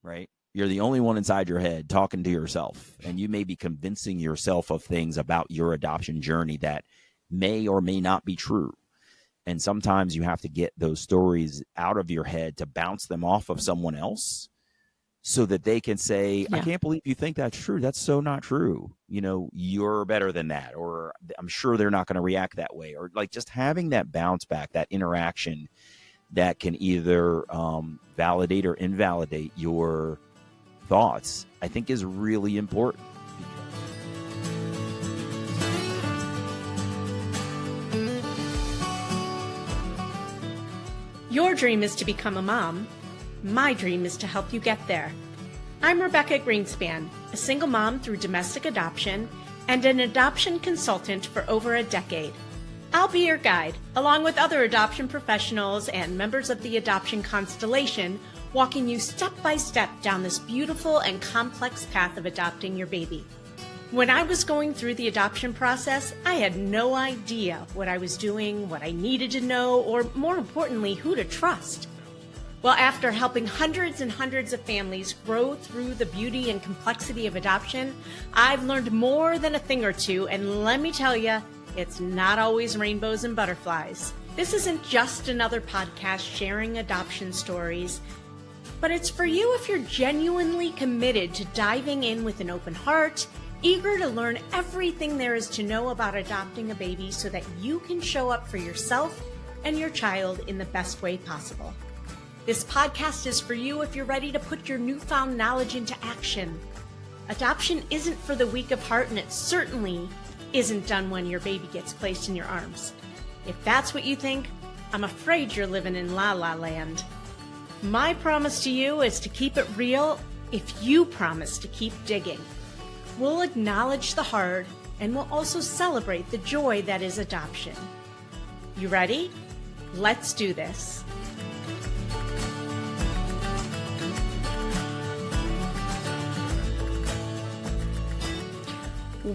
right? You're the only one inside your head talking to yourself, and you may be convincing yourself of things about your adoption journey that may or may not be true. And sometimes you have to get those stories out of your head to bounce them off of someone else so that they can say, I can't believe you think that's true. That's so not true. You know, you're better than that. Or I'm sure they're not going to react that way. Or like just having that bounce back, that interaction that can either validate or invalidate your thoughts, I think is really important. Your dream is to become a mom. My dream is to help you get there. I'm Rebecca Gruenspan, a single mom through domestic adoption and an adoption consultant for over a decade. I'll be your guide, along with other adoption professionals and members of the adoption constellation, walking you step by step down this beautiful and complex path of adopting your baby. When I was going through the adoption process, I had no idea what I was doing, what I needed to know, or more importantly, who to trust. Well, after helping hundreds and hundreds of families grow through the beauty and complexity of adoption, I've learned more than a thing or two, and let me tell you, it's not always rainbows and butterflies. This isn't just another podcast sharing adoption stories, but it's for you if you're genuinely committed to diving in with an open heart, eager to learn everything there is to know about adopting a baby so that you can show up for yourself and your child in the best way possible. This podcast is for you if you're ready to put your newfound knowledge into action. Adoption isn't for the weak of heart, and it certainly isn't done when your baby gets placed in your arms. If that's what you think, I'm afraid you're living in La La Land. My promise to you is to keep it real if you promise to keep digging. We'll acknowledge the hard, and we'll also celebrate the joy that is adoption. You ready? Let's do this.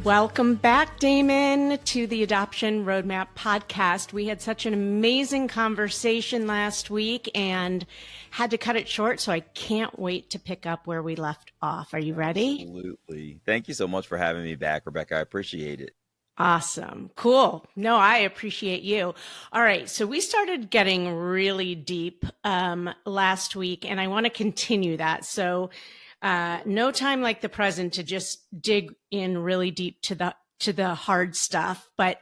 Welcome back, Damon, to the Adoption Roadmap podcast. We had such an amazing conversation last week and had to cut it short, so I can't wait to pick up where we left off. Are you ready? Absolutely. Thank you so much for having me back, Rebecca. I appreciate it. Awesome. Cool. No, I appreciate you. All right. So we started getting really deep last week, and I want to continue that. So no time like the present to just dig in really deep to the hard stuff. But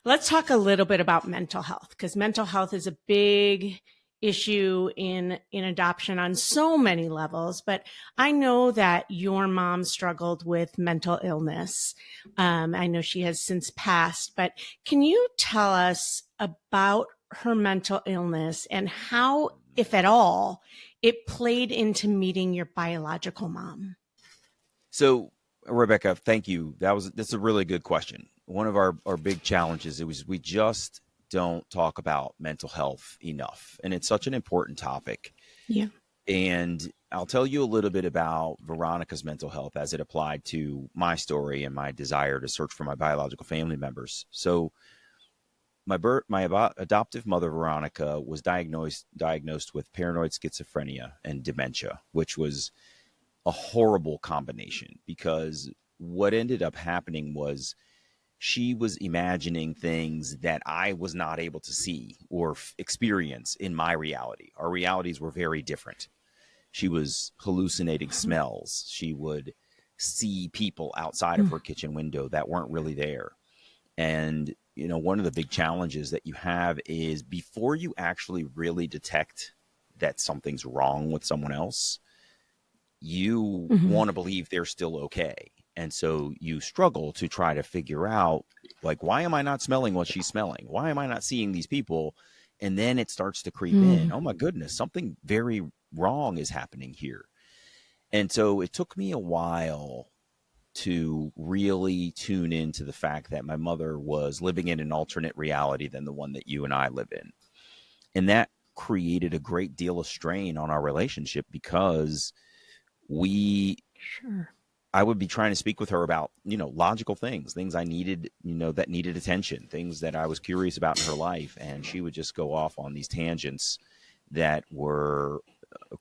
let's talk a little bit about mental health, because mental health is a big issue in adoption on so many levels. But I know that your mom struggled with mental illness. I know she has since passed, but can you tell us about her mental illness and how, if at all, it played into meeting your biological mom? So, Rebecca, thank you. That's a really good question. One of our big challenges is we just don't talk about mental health enough. And it's such an important topic. Yeah. And I'll tell you a little bit about Veronica's mental health as it applied to my story and my desire to search for my biological family members. So my adoptive mother, Veronica, was diagnosed with paranoid schizophrenia and dementia, which was a horrible combination because what ended up happening was she was imagining things that I was not able to see or experience in my reality. Our realities were very different. She was hallucinating smells. She would see people outside of her kitchen window that weren't really there. And, you know, one of the big challenges that you have is before you actually really detect that something's wrong with someone else, you want to believe they're still okay. And so you struggle to try to figure out, like, why am I not smelling what she's smelling? Why am I not seeing these people? And then it starts to creep in. Oh, my goodness, something very wrong is happening here. And so it took me a while to really tune into the fact that my mother was living in an alternate reality than the one that you and I live in. And that created a great deal of strain on our relationship because I would be trying to speak with her about, you know, logical things I needed, you know, that needed attention, things that I was curious about in her life. And she would just go off on these tangents that were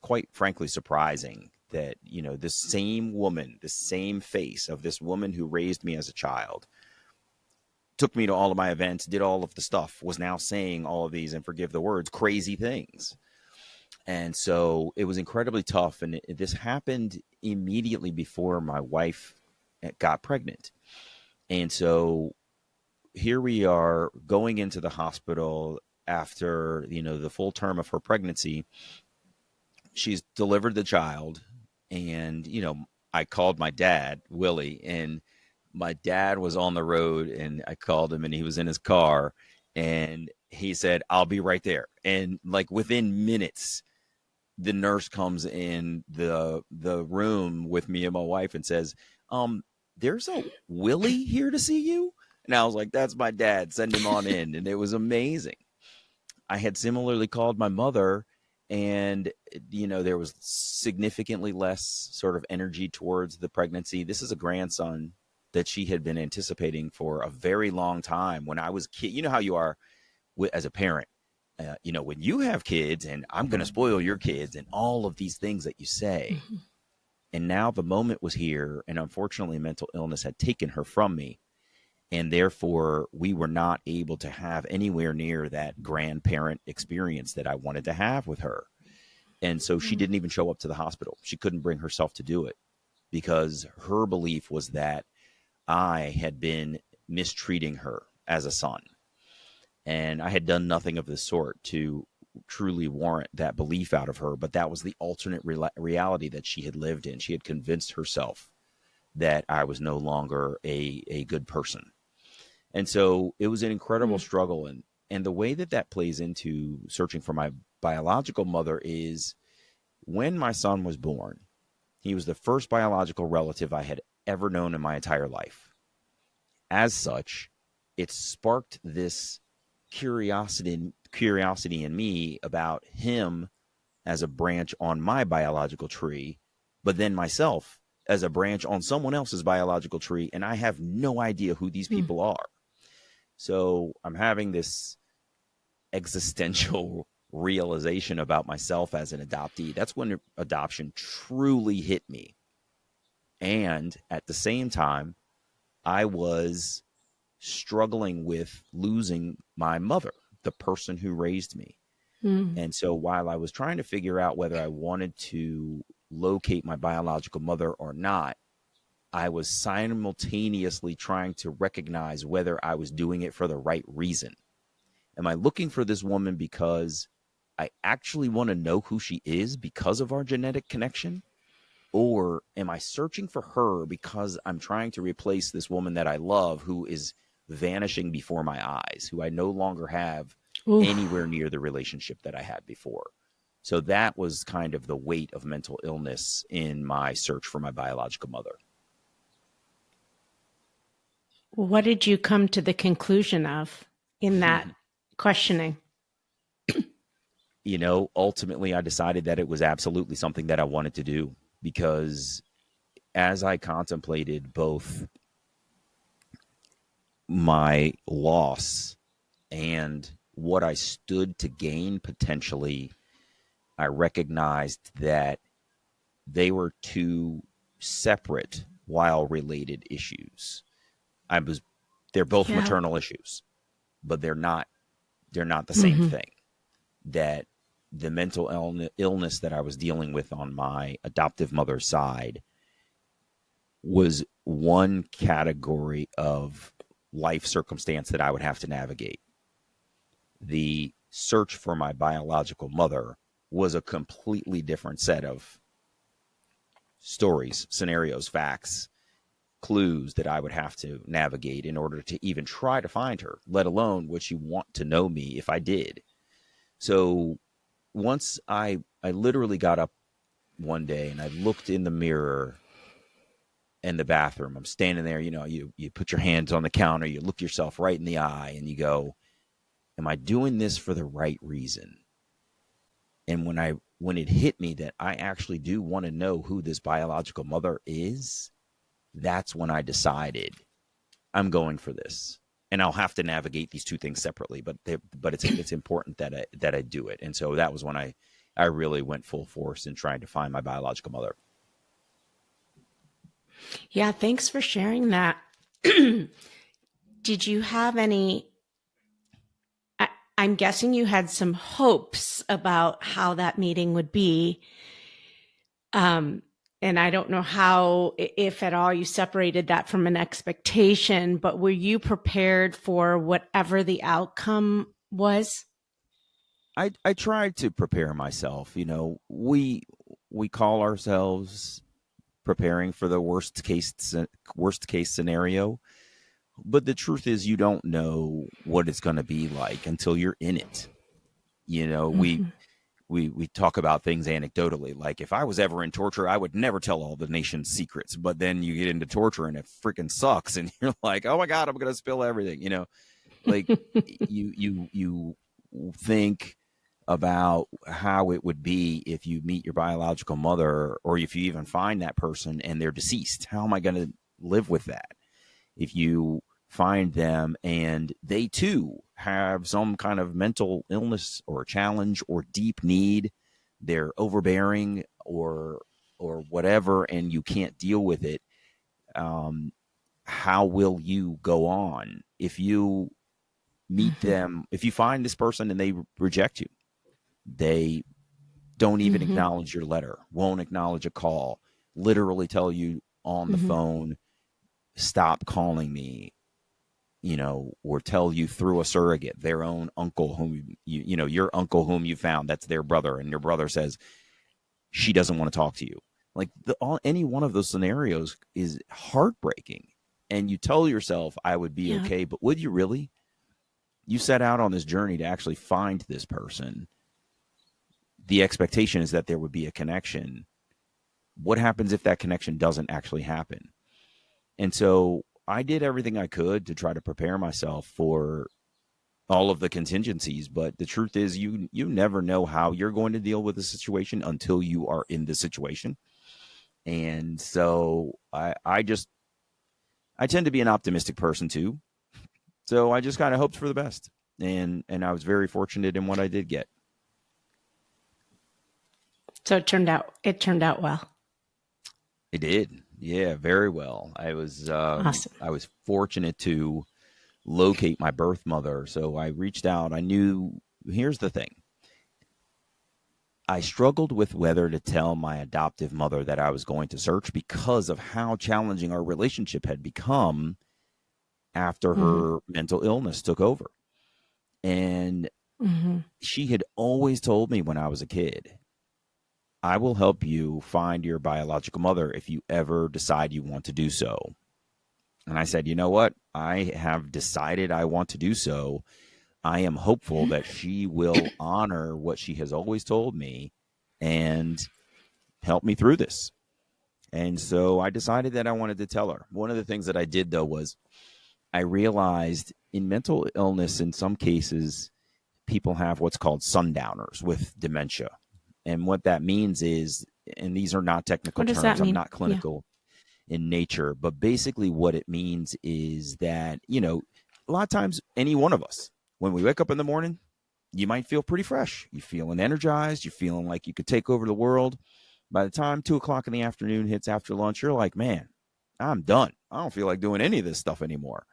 quite frankly surprising that, this same woman, the same face of this woman who raised me as a child, took me to all of my events, did all of the stuff, was now saying all of these, and forgive the words, crazy things. And so it was incredibly tough. And this happened immediately before my wife got pregnant. And so here we are going into the hospital after, the full term of her pregnancy. She's delivered the child. And, I called my dad, Willie, and my dad was on the road, and I called him, and he was in his car, and he said, "I'll be right there." And like within minutes, the nurse comes in the room with me and my wife and says, "There's a Willie here to see you." And I was like, "That's my dad. Send him on in." And it was amazing. I had similarly called my mother, and there was significantly less sort of energy towards the pregnancy. This is a grandson that she had been anticipating for a very long time. When I was kid, you know how you are as a parent. When you have kids, and I'm going to spoil your kids, and all of these things that you say. Mm-hmm. And now the moment was here, and unfortunately mental illness had taken her from me. And therefore we were not able to have anywhere near that grandparent experience that I wanted to have with her. And so she didn't even show up to the hospital. She couldn't bring herself to do it because her belief was that I had been mistreating her as a son. And I had done nothing of the sort to truly warrant that belief out of her. But that was the alternate reality that she had lived in. She had convinced herself that I was no longer a good person. And so it was an incredible struggle. And the way that plays into searching for my biological mother is when my son was born, he was the first biological relative I had ever known in my entire life. As such, it sparked this curiosity in me about him as a branch on my biological tree, but then myself as a branch on someone else's biological tree, and I have no idea who these people are. So I'm having this existential realization about myself as an adoptee. That's when adoption truly hit me. And at the same time, I was struggling with losing my mother, the person who raised me. And so while I was trying to figure out whether I wanted to locate my biological mother or not, I was simultaneously trying to recognize whether I was doing it for the right reason. Am I looking for this woman because I actually want to know who she is because of our genetic connection? Or am I searching for her because I'm trying to replace this woman that I love who is vanishing before my eyes, who I no longer have anywhere near the relationship that I had before? So that was kind of the weight of mental illness in my search for my biological mother. What did you come to the conclusion of in that questioning? Ultimately I decided that it was absolutely something that I wanted to do, because as I contemplated both my loss and what I stood to gain potentially, I recognized that they were two separate while related issues. They're both maternal issues, but they're not the same thing. That the mental illness that I was dealing with on my adoptive mother's side was one category of life circumstance that I would have to navigate. The search for my biological mother was a completely different set of stories, scenarios, facts, clues that I would have to navigate in order to even try to find her, let alone would she want to know me if I did. So once I literally got up one day and I looked in the mirror in the bathroom. I'm standing there, you put your hands on the counter, you look yourself right in the eye and you go, am I doing this for the right reason? And when it hit me that I actually do want to know who this biological mother is, that's when I decided I'm going for this. And I'll have to navigate these two things separately, but it's important that I do it. And so that was when I really went full force in trying to find my biological mother. Yeah, thanks for sharing that. Did you have any? I'm guessing you had some hopes about how that meeting would be. Um, and I don't know how, if at all, you separated that from an expectation, but were you prepared for whatever the outcome was? I tried to prepare myself. We call ourselves preparing for the worst case scenario, but the truth is you don't know what it's going to be like until you're in it. You know, we Mm-hmm. we talk about things anecdotally. Like if I was ever in torture, I would never tell all the nation's secrets. But then you get into torture and it freaking sucks, and you're like, oh my god, I'm gonna spill everything. Like you think about how it would be if you meet your biological mother, or if you even find that person and they're deceased. How am I going to live with that? If you find them and they too have some kind of mental illness or challenge or deep need, they're overbearing or whatever, and you can't deal with it. um, how will you go on if you meet Mm-hmm. them? If you find this person and they reject you, they don't even Mm-hmm. acknowledge your letter, won't acknowledge a call, literally tell you on the Mm-hmm. phone, stop calling me, or tell you through a surrogate, their own uncle whom your uncle whom you found, that's their brother, and your brother says she doesn't want to talk to you. Like any one of those scenarios is heartbreaking. And you tell yourself, I would be Yeah. okay, but would you really? You set out on this journey to actually find this person. The expectation is that there would be a connection. What happens if that connection doesn't actually happen? And so I did everything I could to try to prepare myself for all of the contingencies, but the truth is you never know how you're going to deal with the situation until you are in the situation. And so I tend to be an optimistic person too. So I just kind of hoped for the best. And I was very fortunate in what I did get. So it turned out well. It did. Yeah, very well. Awesome. I was fortunate to locate my birth mother. So I reached out. I knew, here's the thing. I struggled with whether to tell my adoptive mother that I was going to search because of how challenging our relationship had become after Mm-hmm. her mental illness took over. And Mm-hmm. she had always told me when I was a kid, I will help you find your biological mother if you ever decide you want to do so. And I said, you know what? I have decided I want to do so. I am hopeful that she will honor what she has always told me and help me through this. And so I decided that I wanted to tell her. One of the things that I did, though, was I realized in mental illness, in some cases, people have what's called sundowners with dementia. And what that means is, and these are not technical What does that terms, I'm mean? not Yeah. clinical in nature, but basically what it means is that, a lot of times, any one of us, when we wake up in the morning, you might feel pretty fresh. You're feeling energized. You're feeling like you could take over the world. By the time 2 o'clock in the afternoon hits after lunch, you're like, man, I'm done. I don't feel like doing any of this stuff anymore.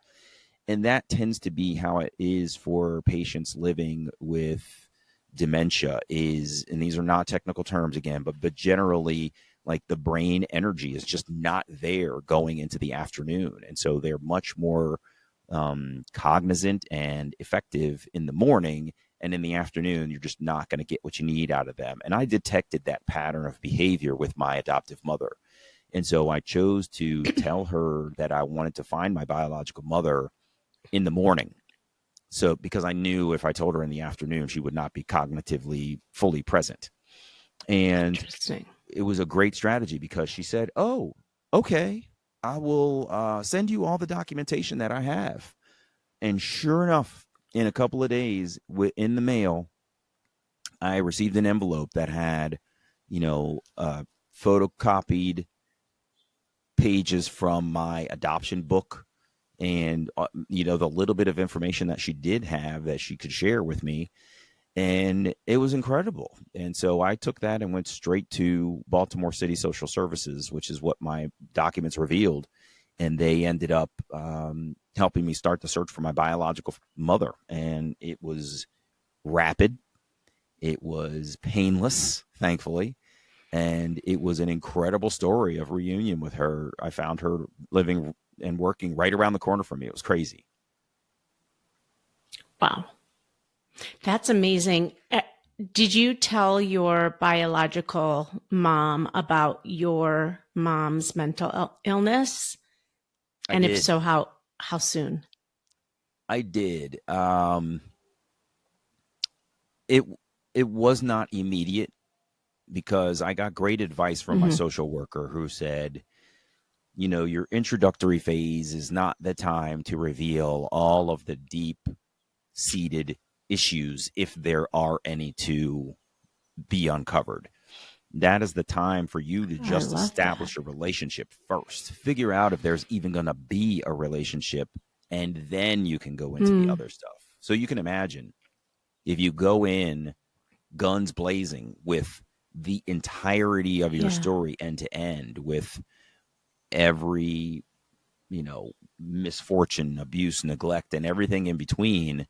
And that tends to be how it is for patients living with dementia is, and these are not technical terms again, but generally, like, the brain energy is just not there going into the afternoon. And so they're much more cognizant and effective in the morning, and in the afternoon you're just not going to get what you need out of them. And I detected that pattern of behavior with my adoptive mother, and so I chose to tell her that I wanted to find my biological mother in the morning. So because I knew if I told her in the afternoon, she would not be cognitively fully present. And Interesting. it was a great strategy because she said, oh, okay, I will send you all the documentation that I have. And sure enough, in a couple of days, in the mail, I received an envelope that had, photocopied pages from my adoption book, and the little bit of information that she did have that she could share with me. And it was incredible. And so I took that and went straight to Baltimore City Social Services, which is what my documents revealed. And they ended up helping me start the search for my biological mother. And it was rapid, it was painless, thankfully. And it was an incredible story of reunion with her. I found her living and working right around the corner from me. It was crazy. Wow. That's amazing. Did you tell your biological mom about your mom's mental illness? I And if did. so, how soon? I did. It it was not immediate because I got great advice from my Hmm. social worker who said, you know, your introductory phase is not the time to reveal all of the deep seated issues if there are any to be uncovered. That is the time for you to I just love that. establish a relationship first. Figure out if there's even going to be a relationship, and then you can go into the Mm, other stuff. So you can imagine if you go in guns blazing with the entirety of your yeah, story end to end, with every, you know, misfortune, abuse, neglect, and everything in between,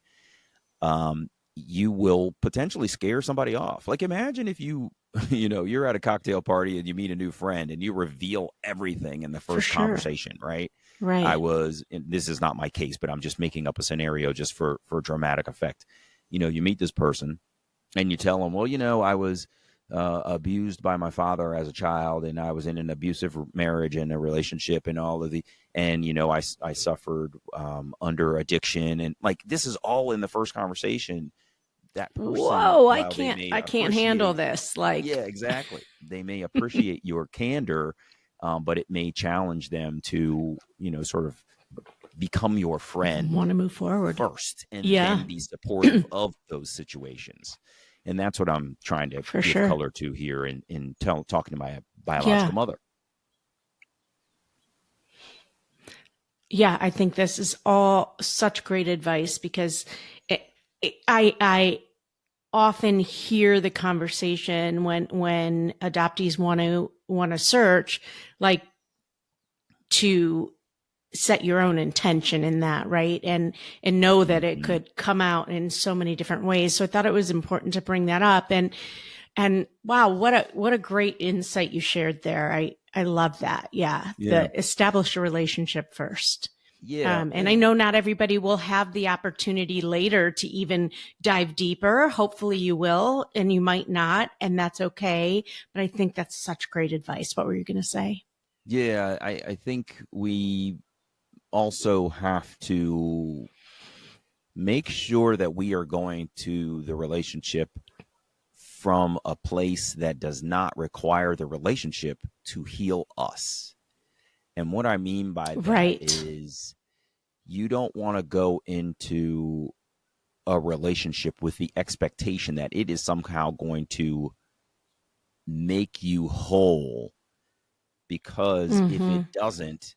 you will potentially scare somebody off. Like imagine if you, you know, you're at a cocktail party and you meet a new friend and you reveal everything in the for first sure. conversation, right? I Right. was, and this is not my case, but I'm just making up a scenario just for dramatic effect. You know, you meet this person and you tell them, well, you know, I was abused by my father as a child, and I was in an abusive marriage and a relationship, and all of the, and you know, I suffered under addiction, and like this is all in the first conversation. That person, Whoa, while they may I can't handle appreciate, this. Like, yeah, exactly, they may appreciate your candor, but it may challenge them to, you know, sort of become your friend want to move forward. first and Yeah, then be supportive of those situations. And that's what I'm trying to for give sure. color to here in talking to my Yeah. biological mother. Yeah, I think this is all such great advice because it, I often hear the conversation when adoptees want to search, like, to set your own intention in that, right? And know that it Mm-hmm. could come out in so many different ways. So I thought it was important to bring that up. And wow, what a great insight you shared there. I love that. Yeah, Yeah. the establish a relationship first. Yeah. And I And know not everybody will have the opportunity later to even dive deeper. Hopefully you will, and you might not, and that's okay. But I think that's such great advice. What were you going to say? yeah, I think we also have to make sure that we are going to the relationship from a place that does not require the relationship to heal us. And what I mean by that Right. is you don't want to go into a relationship with the expectation that it is somehow going to make you whole, because if Mm-hmm. it doesn't,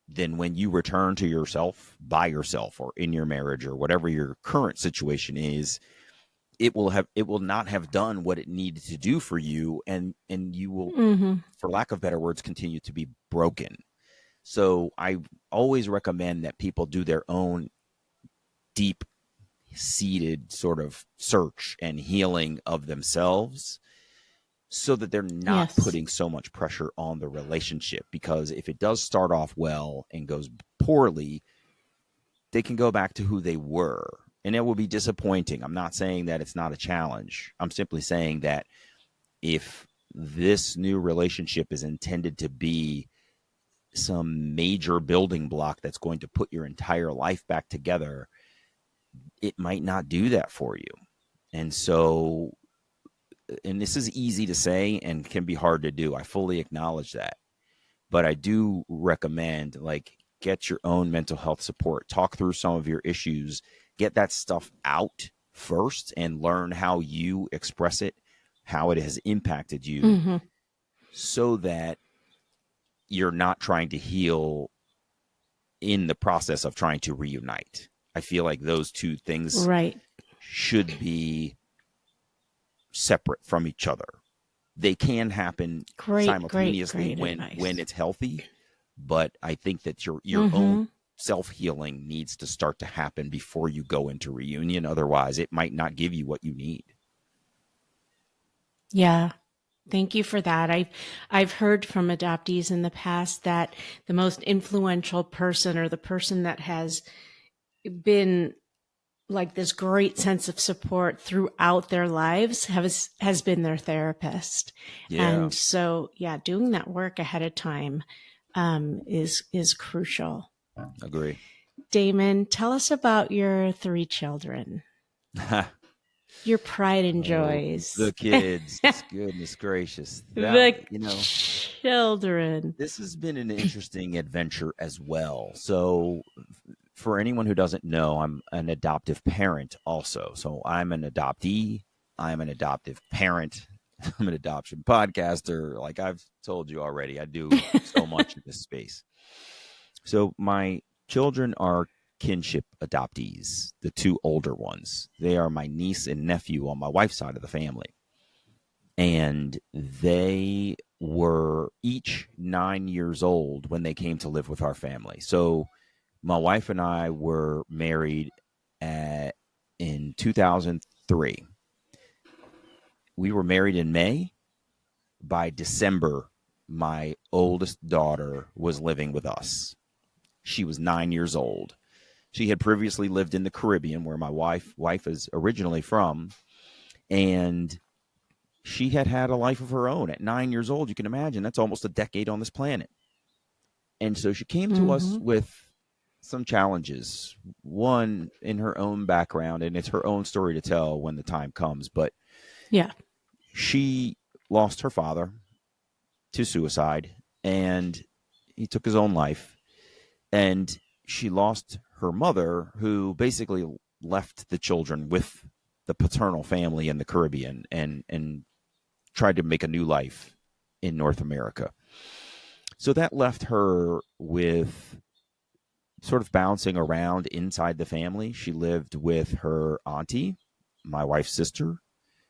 then when you return to yourself by yourself or in your marriage or whatever your current situation is, it will not have done what it needed to do for you, and you will, Mm-hmm. for lack of better words, continue to be broken. So I always recommend that people do their own deep seated sort of search and healing of themselves so that they're not Yes. putting so much pressure on the relationship. Because if it does start off well and goes poorly, they can go back to who they were. And it will be disappointing. I'm not saying that it's not a challenge. I'm simply saying that if this new relationship is intended to be some major building block that's going to put your entire life back together, it might not do that for you. And so, and this is easy to say and can be hard to do. I fully acknowledge that. But I do recommend, like, get your own mental health support, talk through some of your issues, get that stuff out first and learn how you express it, how it has impacted you, Mm-hmm. so that you're not trying to heal in the process of trying to reunite. I feel like those two things Right. should be separate from each other. They can happen Great, great, simultaneously great advice. when it's healthy, but I think that your own self-healing needs to start to happen before you go into reunion. Otherwise, it might not give you what you need. Yeah. Thank you for that. I've heard from adoptees in the past that the most influential person, or the person that has been like this great sense of support throughout their lives, has been their therapist. Yeah. And so, yeah, doing that work ahead of time is crucial. Agree. Damon, tell us about your 3 children, your pride and joys. The kids. Goodness gracious. The you know, children. this has been an interesting adventure as well. So for anyone who doesn't know, I'm an adoptive parent also. So I'm an adoptee. I'm an adoptive parent. I'm an adoption podcaster. Like I've told you already, I do so much in this space. So my children are kinship adoptees, the 2 older ones. They are my niece and nephew on my wife's side of the family. And they were each 9 years old when they came to live with our family. So my wife and I were married in 2003. We were married in May. By December, my oldest daughter was living with us. She was 9 years old. She had previously lived in the Caribbean, where my wife is originally from, and she had had a life of her own at 9 years old. You can imagine that's almost a decade on this planet. And so she came to us with some challenges, one in her own background, and it's her own story to tell when the time comes. But yeah, she lost her father to suicide, and he took his own life. And she lost her mother, who basically left the children with the paternal family in the Caribbean and tried to make a new life in North America. So that left her with sort of bouncing around inside the family. She lived with her auntie, my wife's sister.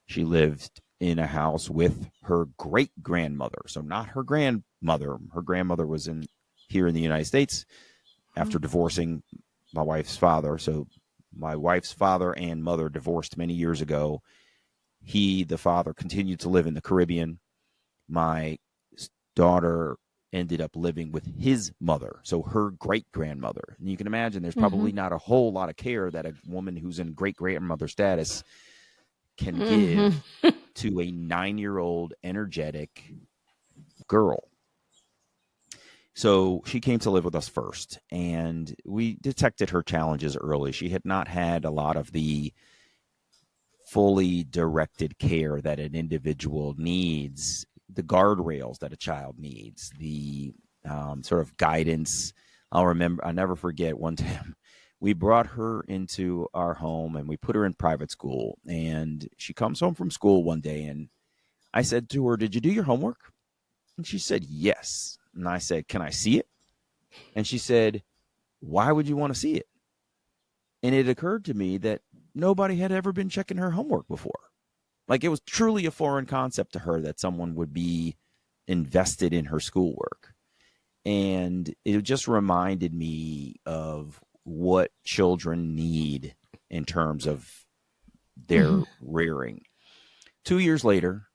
She lived in a house with her great-grandmother. So not her grandmother. Her grandmother was here in the United States after divorcing my wife's father. So my wife's father and mother divorced many years ago. The father, continued to live in the Caribbean. My daughter ended up living with his mother, so her great-grandmother. And you can imagine there's probably not a whole lot of care that a woman who's in great-grandmother status can give to a 9-year-old energetic girl. So she came to live with us first, and we detected her challenges early. She had not had a lot of the fully directed care that an individual needs, the guardrails that a child needs, the sort of guidance. I'll never forget one time we brought her into our home and we put her in private school, and she comes home from school one day and I said to her, "Did you do your homework?" And she said, "Yes." And I said, "Can I see it?" And she said, "Why would you want to see it?" And it occurred to me that nobody had ever been checking her homework before. Like, it was truly a foreign concept to her that someone would be invested in her schoolwork. And it just reminded me of what children need in terms of their rearing. 2 years later,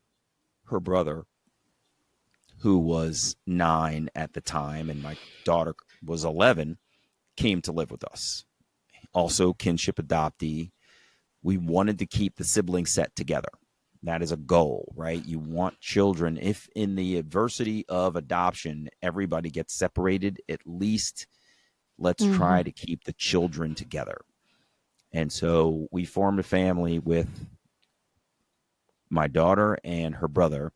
her brother, who was 9 at the time, and my daughter was 11, came to live with us. Also kinship adoptee. We wanted to keep the sibling set together. That is a goal, right? You want children, if in the adversity of adoption, everybody gets separated, at least let's try to keep the children together. And so we formed a family with my daughter and her brother.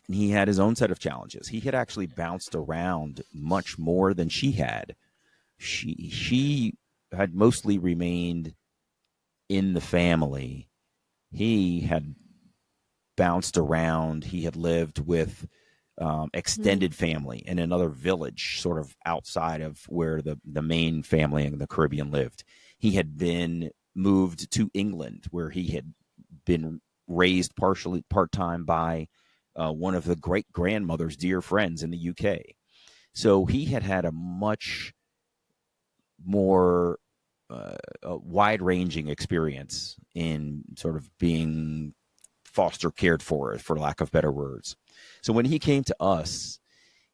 And he had his own set of challenges. He had actually bounced around much more than she had. She had mostly remained in the family. He had bounced around. He had lived with extended family in another village, sort of outside of where the main family in the Caribbean lived. He had been moved to England, where he had been raised partially part-time by one of the great grandmother's dear friends in the UK. So he had a much more wide-ranging experience in sort of being foster cared for lack of better words. So when he came to us,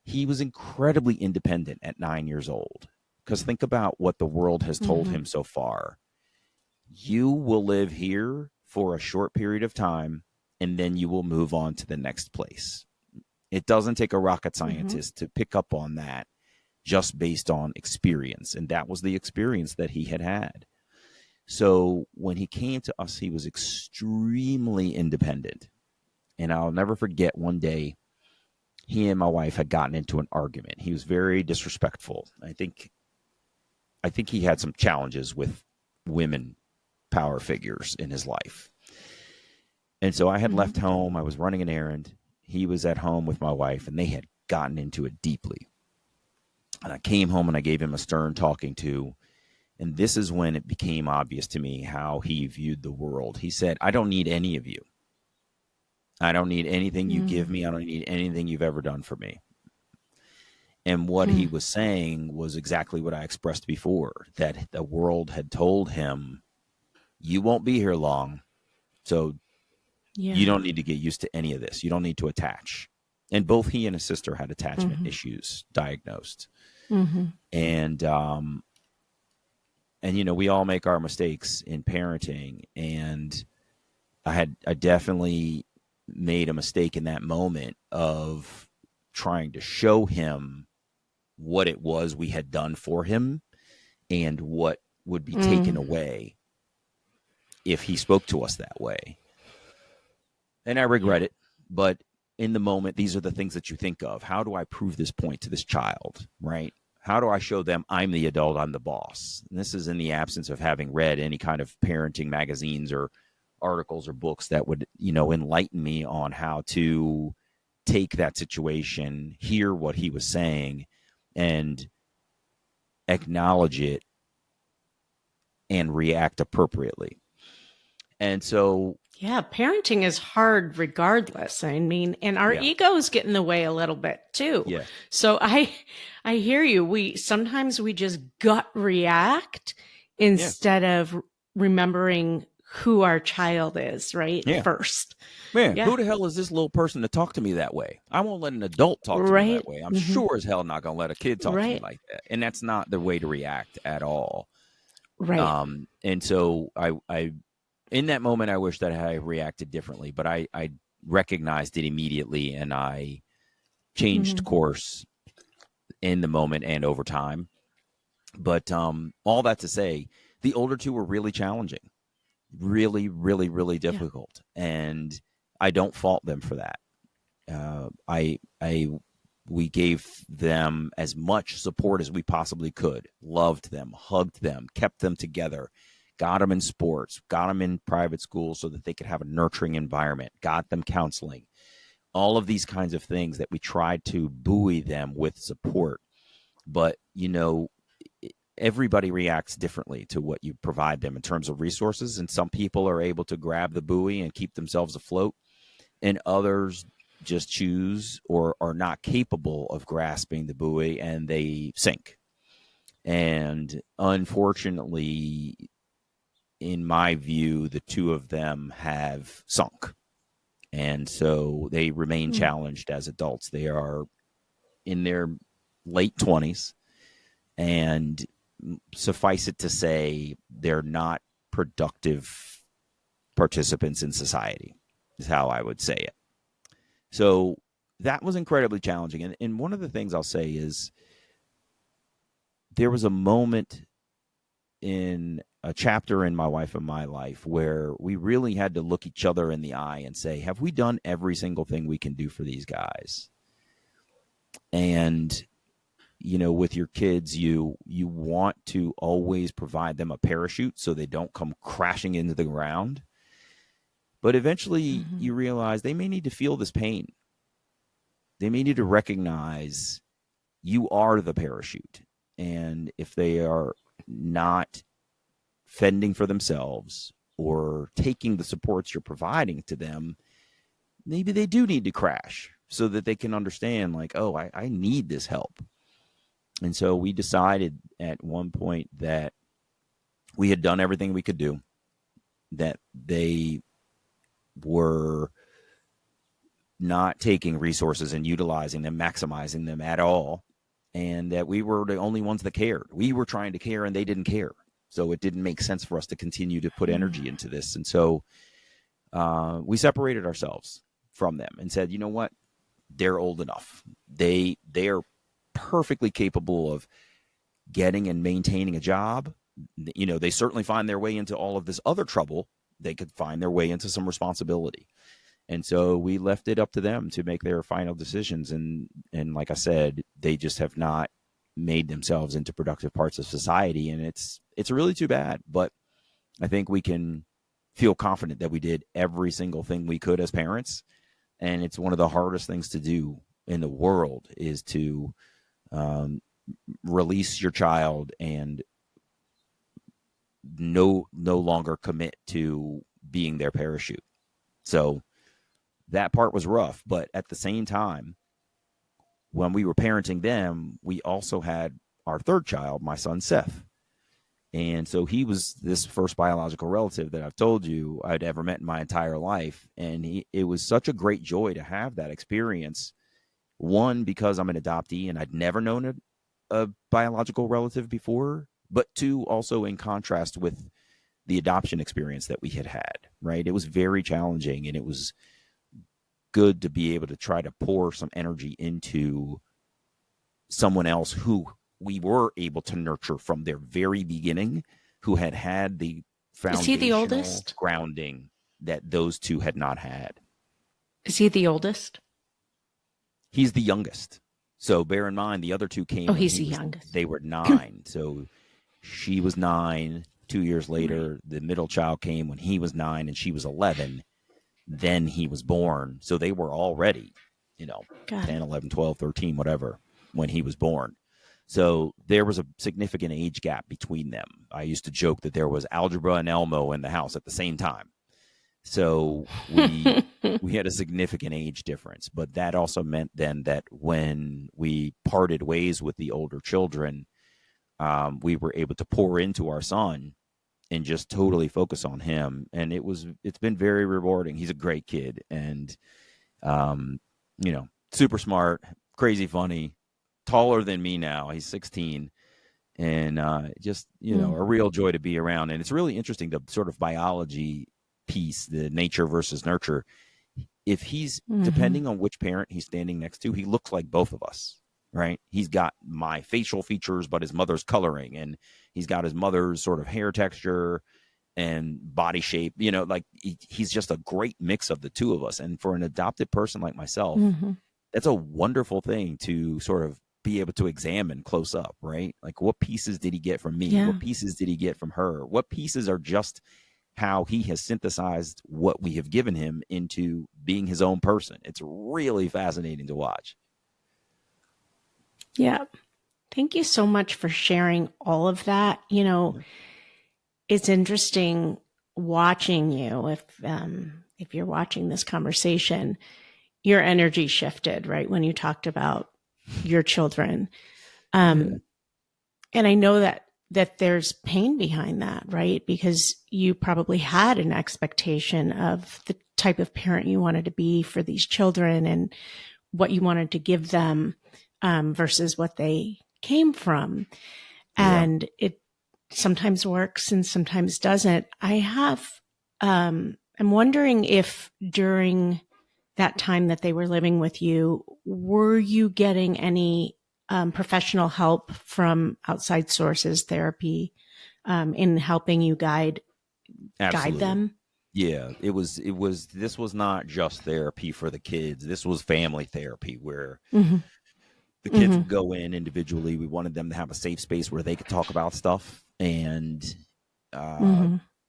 he was incredibly independent at 9 years old. Because think about what the world has told him so far. You will live here for a short period of time, and then you will move on to the next place. It doesn't take a rocket scientist to pick up on that just based on experience. And that was the experience that he had. So when he came to us, he was extremely independent. And I'll never forget one day, he and my wife had gotten into an argument. He was very disrespectful. I think he had some challenges with women power figures in his life. And so I had left home. I was running an errand. He was at home with my wife, and they had gotten into it deeply. And I came home and I gave him a stern talking to. And this is when it became obvious to me how he viewed the world. He said, I don't need any of you. I don't need anything you give me. I don't need anything you've ever done for me. And what he was saying was exactly what I expressed before, that the world had told him, you won't be here long, so you don't need to get used to any of this. You don't need to attach. And both he and his sister had attachment issues diagnosed. And you know, we all make our mistakes in parenting. And I definitely made a mistake in that moment of trying to show him what it was we had done for him and what would be taken away if he spoke to us that way. And I regret it, but in the moment, these are the things that you think of. How do I prove this point to this child, right? How do I show them I'm the adult, I'm the boss? And this is in the absence of having read any kind of parenting magazines or articles or books that would, you know, enlighten me on how to take that situation, hear what he was saying, and acknowledge it and react appropriately. And so, yeah, parenting is hard regardless. I mean, and our egos get in the way a little bit too. Yeah. So I hear you. Sometimes we just gut react instead of remembering who our child is, right? First. Man, who the hell is this little person to talk to me that way? I won't let an adult talk to me that way. I'm sure as hell not going to let a kid talk to me like that. And that's not the way to react at all. Right. And so I in that moment, I wish that I reacted differently, but I recognized it immediately, and I changed course in the moment and over time. But all that to say, the older two were really challenging, really, really, really difficult, and I don't fault them for that. We gave them as much support as we possibly could, loved them, hugged them, kept them together, got them in sports, got them in private schools so that they could have a nurturing environment, got them counseling, all of these kinds of things that we tried to buoy them with support. But, you know, everybody reacts differently to what you provide them in terms of resources. And some people are able to grab the buoy and keep themselves afloat, and others just choose or are not capable of grasping the buoy and they sink. And unfortunately, in my view, the two of them have sunk. And so they remain challenged as adults. They are in their late 20s, and suffice it to say, they're not productive participants in society, is how I would say it. So that was incredibly challenging. And one of the things I'll say is there was a moment in a chapter in my wife and my life where we really had to look each other in the eye and say, have we done every single thing we can do for these guys? And, you know, with your kids, you want to always provide them a parachute so they don't come crashing into the ground. But eventually you realize they may need to feel this pain. They may need to recognize you are the parachute. And if they are not fending for themselves or taking the supports you're providing to them, maybe they do need to crash so that they can understand, like, oh, I need this help. And so we decided at one point that we had done everything we could do, that they were not taking resources and utilizing them, maximizing them at all, and that we were the only ones that cared. We were trying to care and they didn't care. So it didn't make sense for us to continue to put energy into this. And so we separated ourselves from them and said, you know what? They're old enough. They are perfectly capable of getting and maintaining a job. You know, they certainly find their way into all of this other trouble. They could find their way into some responsibility. And so we left it up to them to make their final decisions. And like I said, they just have not made themselves into productive parts of society. And it's really too bad. But I think we can feel confident that we did every single thing we could as parents. And it's one of the hardest things to do in the world, is to release your child and no longer commit to being their parachute. So that part was rough. But at the same time, when we were parenting them, we also had our third child, my son Seth. And so he was this first biological relative that I've told you I'd ever met in my entire life. And it was such a great joy to have that experience. One, because I'm an adoptee and I'd never known a biological relative before, but two, also in contrast with the adoption experience that we had, right? It was very challenging, and it was good to be able to try to pour some energy into someone else who we were able to nurture from their very beginning, who had the foundational Is he the oldest? grounding that those two had not had. Is he the oldest? He's the youngest. So bear in mind, the other two came. Oh, he's the youngest. They were 9. So she was 9. 2 years later, the middle child came when he was 9 and she was 11. Then he was born. So they were already, 10, 11, 12, 13, whatever, when he was born. So there was a significant age gap between them. I used to joke that there was algebra and Elmo in the house at the same time. So we had a significant age difference. But that also meant then that when we parted ways with the older children, we were able to pour into our son and just totally focus on him. And it's been very rewarding. He's a great kid and, super smart, crazy funny, taller than me now. He's 16 and a real joy to be around. And it's really interesting, the sort of biology piece, the nature versus nurture. If he's depending on which parent he's standing next to, he looks like both of us. Right. He's got my facial features, but his mother's coloring, and he's got his mother's sort of hair texture and body shape, he's just a great mix of the two of us. And for an adopted person like myself, that's a wonderful thing to sort of be able to examine close up, right? Like, what pieces did he get from me? Yeah. What pieces did he get from her? What pieces are just how he has synthesized what we have given him into being his own person? It's really fascinating to watch. Yeah. Thank you so much for sharing all of that. It's interesting watching you. If you're watching this conversation, your energy shifted, right? When you talked about your children. And I know that there's pain behind that, right? Because you probably had an expectation of the type of parent you wanted to be for these children and what you wanted to give them. Versus what they came from. And it sometimes works and sometimes doesn't. I'm wondering if during that time that they were living with you, were you getting any professional help from outside sources, therapy, in helping you guide them? Yeah, this was not just therapy for the kids. This was family therapy where the kids would go in individually. We wanted them to have a safe space where they could talk about stuff. And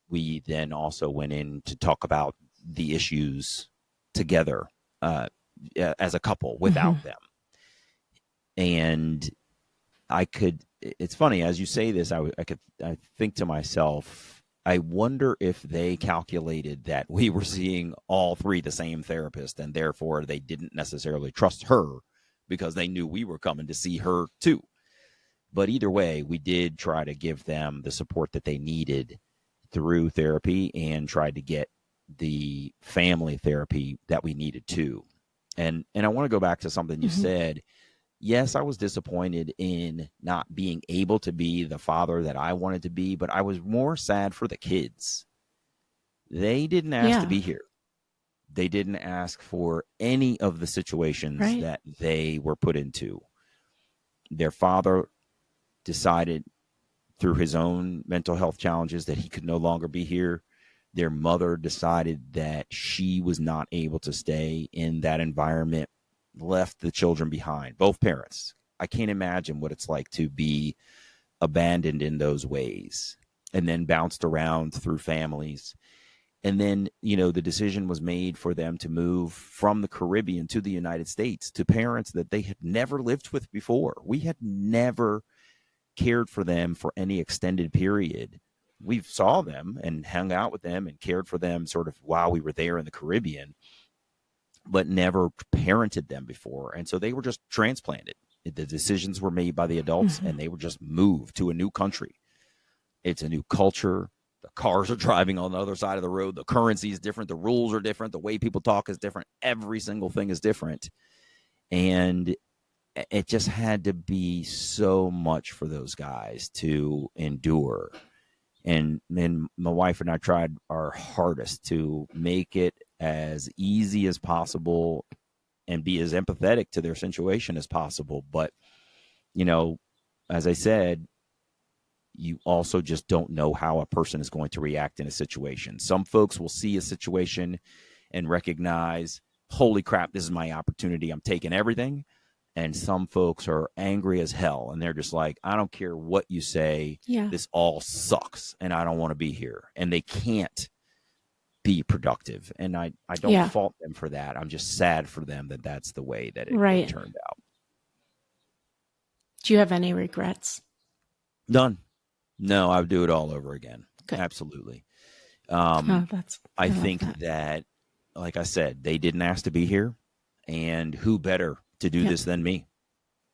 we then also went in to talk about the issues together as a couple without them. And it's funny as you say this, I think to myself, I wonder if they calculated that we were seeing all three the same therapist, and therefore they didn't necessarily trust her because they knew we were coming to see her too. But either way, we did try to give them the support that they needed through therapy and tried to get the family therapy that we needed too. And I want to go back to something you said. Yes, I was disappointed in not being able to be the father that I wanted to be, but I was more sad for the kids. They didn't ask to be here. They didn't ask for any of the situations that they were put into. Their father decided through his own mental health challenges that he could no longer be here. Their mother decided that she was not able to stay in that environment, left the children behind, both parents. I can't imagine what it's like to be abandoned in those ways and then bounced around through families. And then, the decision was made for them to move from the Caribbean to the United States to parents that they had never lived with before. We had never cared for them for any extended period. We saw them and hung out with them and cared for them sort of while we were there in the Caribbean, but never parented them before. And so they were just transplanted. The decisions were made by the adults and they were just moved to a new country. It's a new culture. The cars are driving on the other side of the road. The currency is different. The rules are different. The way people talk is different. Every single thing is different. And it just had to be so much for those guys to endure. And then my wife and I tried our hardest to make it as easy as possible and be as empathetic to their situation as possible. But, as I said, you also just don't know how a person is going to react in a situation. Some folks will see a situation and recognize, holy crap, this is my opportunity. I'm taking everything. And some folks are angry as hell. And they're just like, I don't care what you say. Yeah. This all sucks. And I don't want to be here. And they can't be productive. And I don't fault them for that. I'm just sad for them that that's the way that it turned out. Do you have any regrets? None. No, I would do it all over again. Good. Absolutely. I think that, like I said, they didn't ask to be here. And who better to do this than me,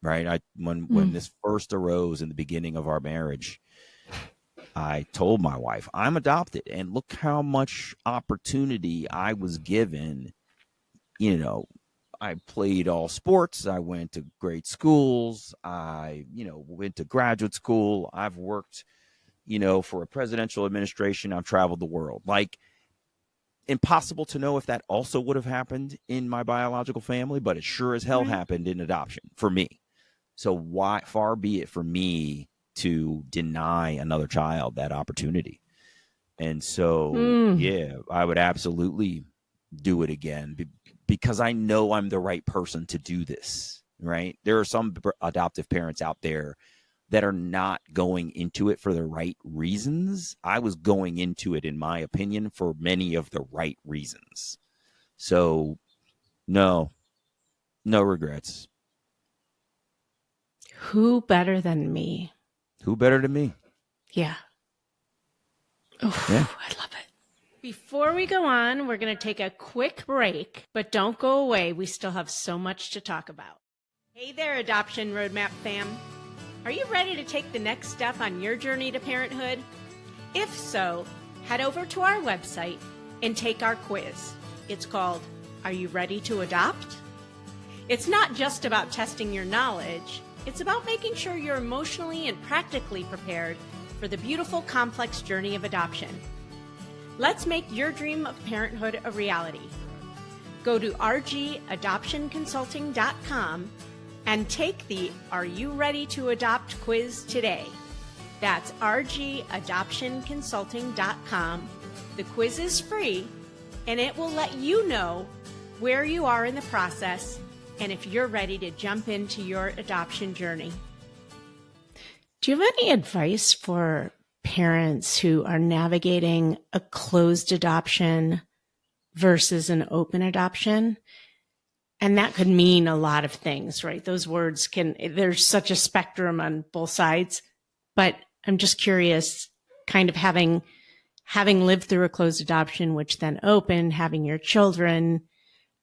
right? When this first arose in the beginning of our marriage, I told my wife, I'm adopted, and look how much opportunity I was given. I played all sports. I went to great schools. I, went to graduate school. I've worked, for a presidential administration. I've traveled the world. Like, impossible to know if that also would have happened in my biological family, but it sure as hell happened in adoption for me. So why far be it for me to deny another child that opportunity? And so, I would absolutely do it again because I know I'm the right person to do this, right? There are some adoptive parents out there that are not going into it for the right reasons. I was going into it, in my opinion, for many of the right reasons. So, no regrets. Who better than me? Who better than me? Yeah. Oh, yeah. I love it. Before we go on, we're going to take a quick break, but don't go away. We still have so much to talk about. Hey there, Adoption Roadmap fam. Are you ready to take the next step on your journey to parenthood? If so, head over to our website and take our quiz. It's called, Are You Ready to Adopt? It's not just about testing your knowledge. It's about making sure you're emotionally and practically prepared for the beautiful, complex journey of adoption. Let's make your dream of parenthood a reality. Go to rgadoptionconsulting.com and take the Are You Ready to Adopt quiz today. That's rgadoptionconsulting.com. The quiz is free, and it will let you know where you are in the process and if you're ready to jump into your adoption journey. Do you have any advice for parents who are navigating a closed adoption versus an open adoption? And that could mean a lot of things, right? Those words there's such a spectrum on both sides. But I'm just curious, kind of having lived through a closed adoption, which then opened, having your children,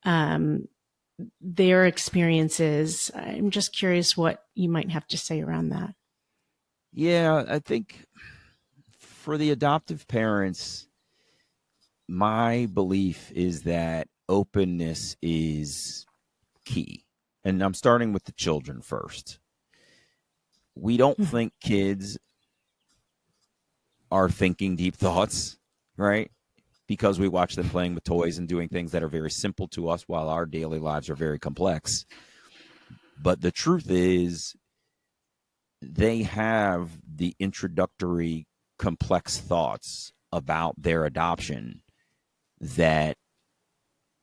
their experiences. I'm just curious what you might have to say around that. Yeah, I think for the adoptive parents, my belief is that openness is key. And I'm starting with the children first. We don't think kids are thinking deep thoughts, right? Because we watch them playing with toys and doing things that are very simple to us while our daily lives are very complex. But the truth is, they have the introductory complex thoughts about their adoption that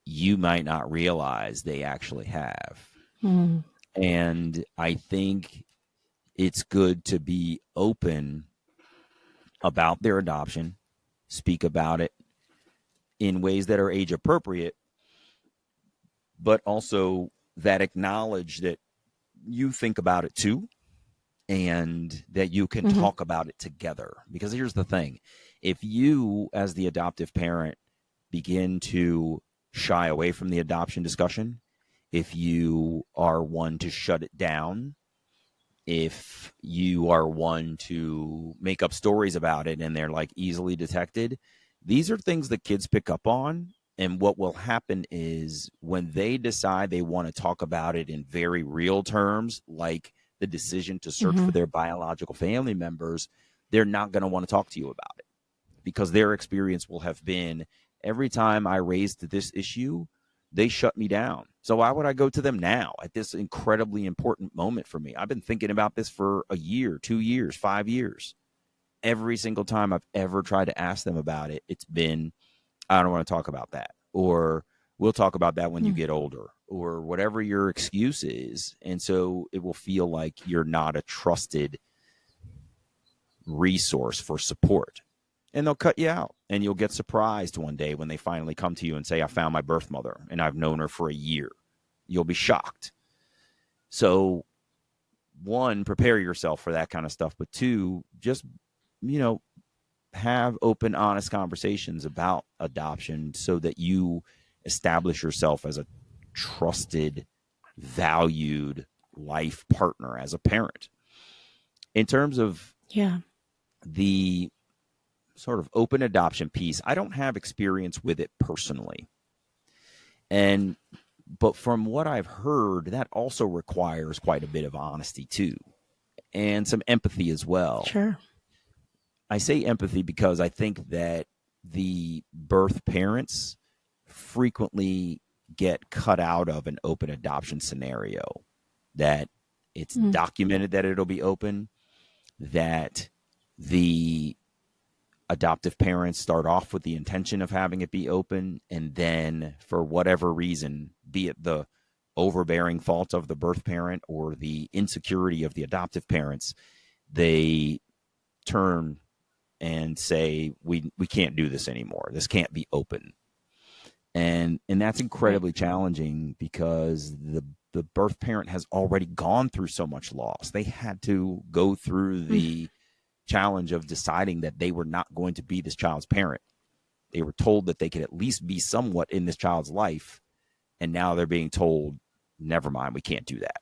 you might not realize they actually have. Mm. And I think it's good to be open about their adoption, speak about it in ways that are age appropriate, but also that acknowledge that you think about it too, and that you can talk about it together. Because here's the thing. If you, as the adoptive parent, begin to shy away from the adoption discussion, if you are one to shut it down, if you are one to make up stories about it and they're like easily detected, these are things that kids pick up on. And what will happen is when they decide they want to talk about it in very real terms, like the decision to search for their biological family members, they're not going to want to talk to you about it, because their experience will have been, every time I raised this issue, they shut me down. So why would I go to them now at this incredibly important moment for me? I've been thinking about this for a year, 2 years, 5 years. Every single time I've ever tried to ask them about it, it's been, I don't want to talk about that, or we'll talk about that when you get older, or whatever your excuse is. And so it will feel like you're not a trusted resource for support. And they'll cut you out, and you'll get surprised one day when they finally come to you and say, I found my birth mother and I've known her for a year. You'll be shocked. So, one, prepare yourself for that kind of stuff. But two, just, have open, honest conversations about adoption so that you establish yourself as a trusted, valued life partner as a parent. In terms of the sort of open adoption piece, I don't have experience with it personally. But from what I've heard, that also requires quite a bit of honesty too, and some empathy as well. Sure. I say empathy because I think that the birth parents frequently get cut out of an open adoption scenario, that it's documented that it'll be open, that the adoptive parents start off with the intention of having it be open, and then for whatever reason, be it the overbearing fault of the birth parent or the insecurity of the adoptive parents, they turn and say, we can't do this anymore. This can't be open. And that's incredibly challenging, because the birth parent has already gone through so much loss. They had to go through the challenge of deciding that they were not going to be this child's parent. They were told that they could at least be somewhat in this child's life, and now they're being told, never mind, we can't do that.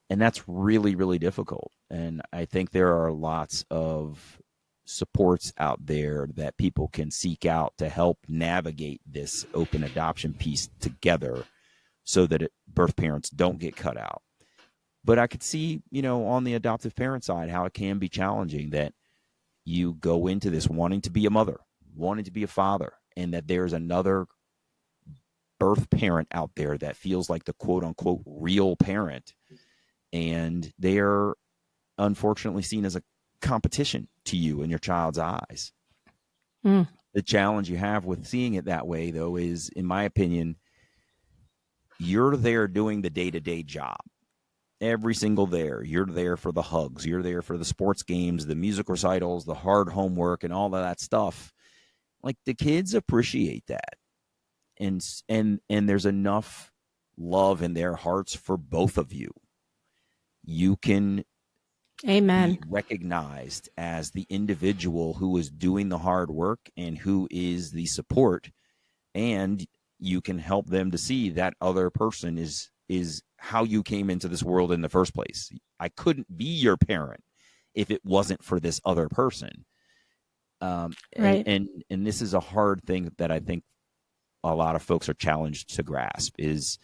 And that's really, really difficult. And I think there are lots of supports out there that people can seek out to help navigate this open adoption piece together, so that birth parents don't get cut out. But I could see, on the adoptive parent side, how it can be challenging that you go into this wanting to be a mother, wanting to be a father, and that there's another birth parent out there that feels like the quote unquote real parent. And they're unfortunately seen as a competition to you in your child's eyes. The challenge you have with seeing it that way, though, is, in my opinion, you're there doing the day-to-day job. Every single there. You're there for the hugs. You're there for the sports games, the music recitals, the hard homework, and all of that stuff. Like, the kids appreciate that. And there's enough love in their hearts for both of you. You can Amen. be recognized as the individual who is doing the hard work and who is the support, and you can help them to see that other person is how you came into this world in the first place. I couldn't be your parent if it wasn't for this other person. Right. And this is a hard thing that I think a lot of folks are challenged to grasp is,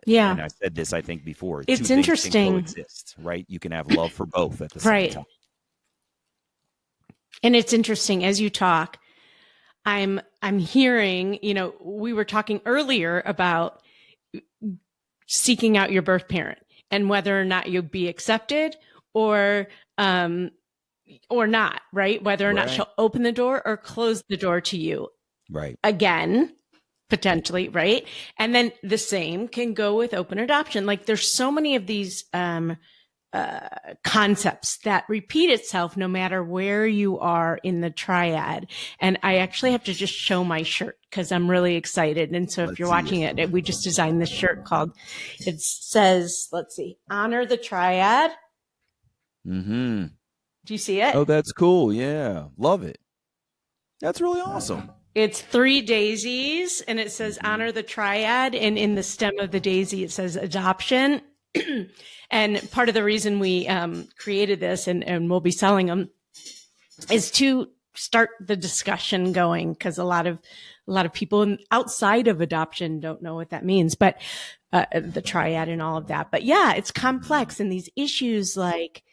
Yeah. and I said this, I think, before, It's two things interesting. can coexist, right? You can have love for both at the same Right. time. And it's interesting as you talk, I'm hearing, we were talking earlier about seeking out your birth parent and whether or not you'll be accepted or not, right? Whether or not Right. she'll open the door or close the door to you. Right. Again, potentially, right? And then the same can go with open adoption. Like there's so many of these concepts that repeat itself no matter where you are in the triad. And I actually have to just show my shirt because I'm really excited. And so if you're watching it, we just designed this shirt it says, let's see, honor the triad. Mm-hmm. Do you see it? Oh, that's cool. Yeah. Love it. That's really awesome. It's 3 daisies and it says honor the triad. And in the stem of the daisy, it says adoption. And part of the reason we created this and we'll be selling them is to start the discussion going, because a lot of people outside of adoption don't know what that means, but the triad and all of that. But yeah, it's complex, and these issues like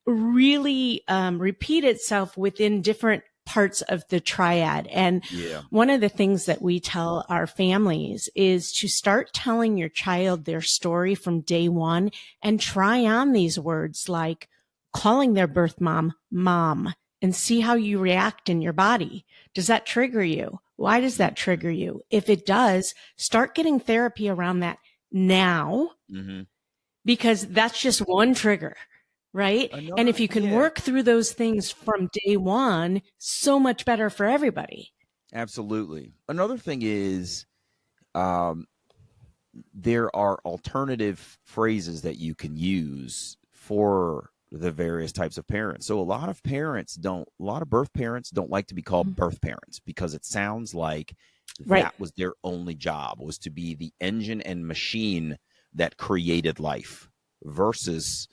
really repeat itself within different parts of the triad. And one of the things that we tell our families is to start telling your child their story from day one and try on these words like calling their birth mom, mom, and see how you react in your body. Does that trigger you? Why does that trigger you? If it does, start getting therapy around that now, because that's just one trigger. Right. And if you can work through those things from day one, so much better for everybody. Absolutely. Another thing is there are alternative phrases that you can use for the various types of parents. So a lot of birth parents don't like to be called birth parents because it sounds like that was their only job, was to be the engine and machine that created life, versus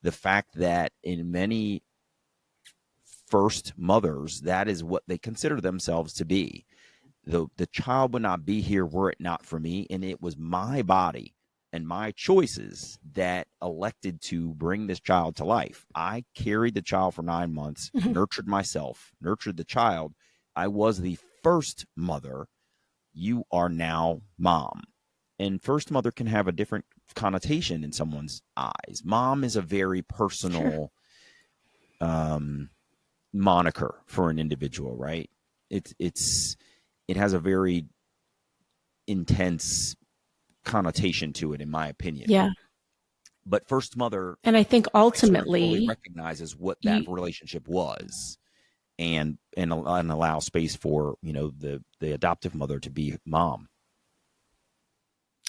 the fact that in many first mothers, that is what they consider themselves to be. The child would not be here were it not for me, and it was my body and my choices that elected to bring this child to life. I carried the child for 9 months, nurtured myself, nurtured the child. I was the first mother. You are now mom. And first mother can have a different connotation in someone's eyes. Mom is a very personal moniker for an individual, right? It has a very intense connotation to it, in my opinion. Yeah. But first mother, and I think ultimately recognizes what that relationship was, and allow space for the adoptive mother to be mom.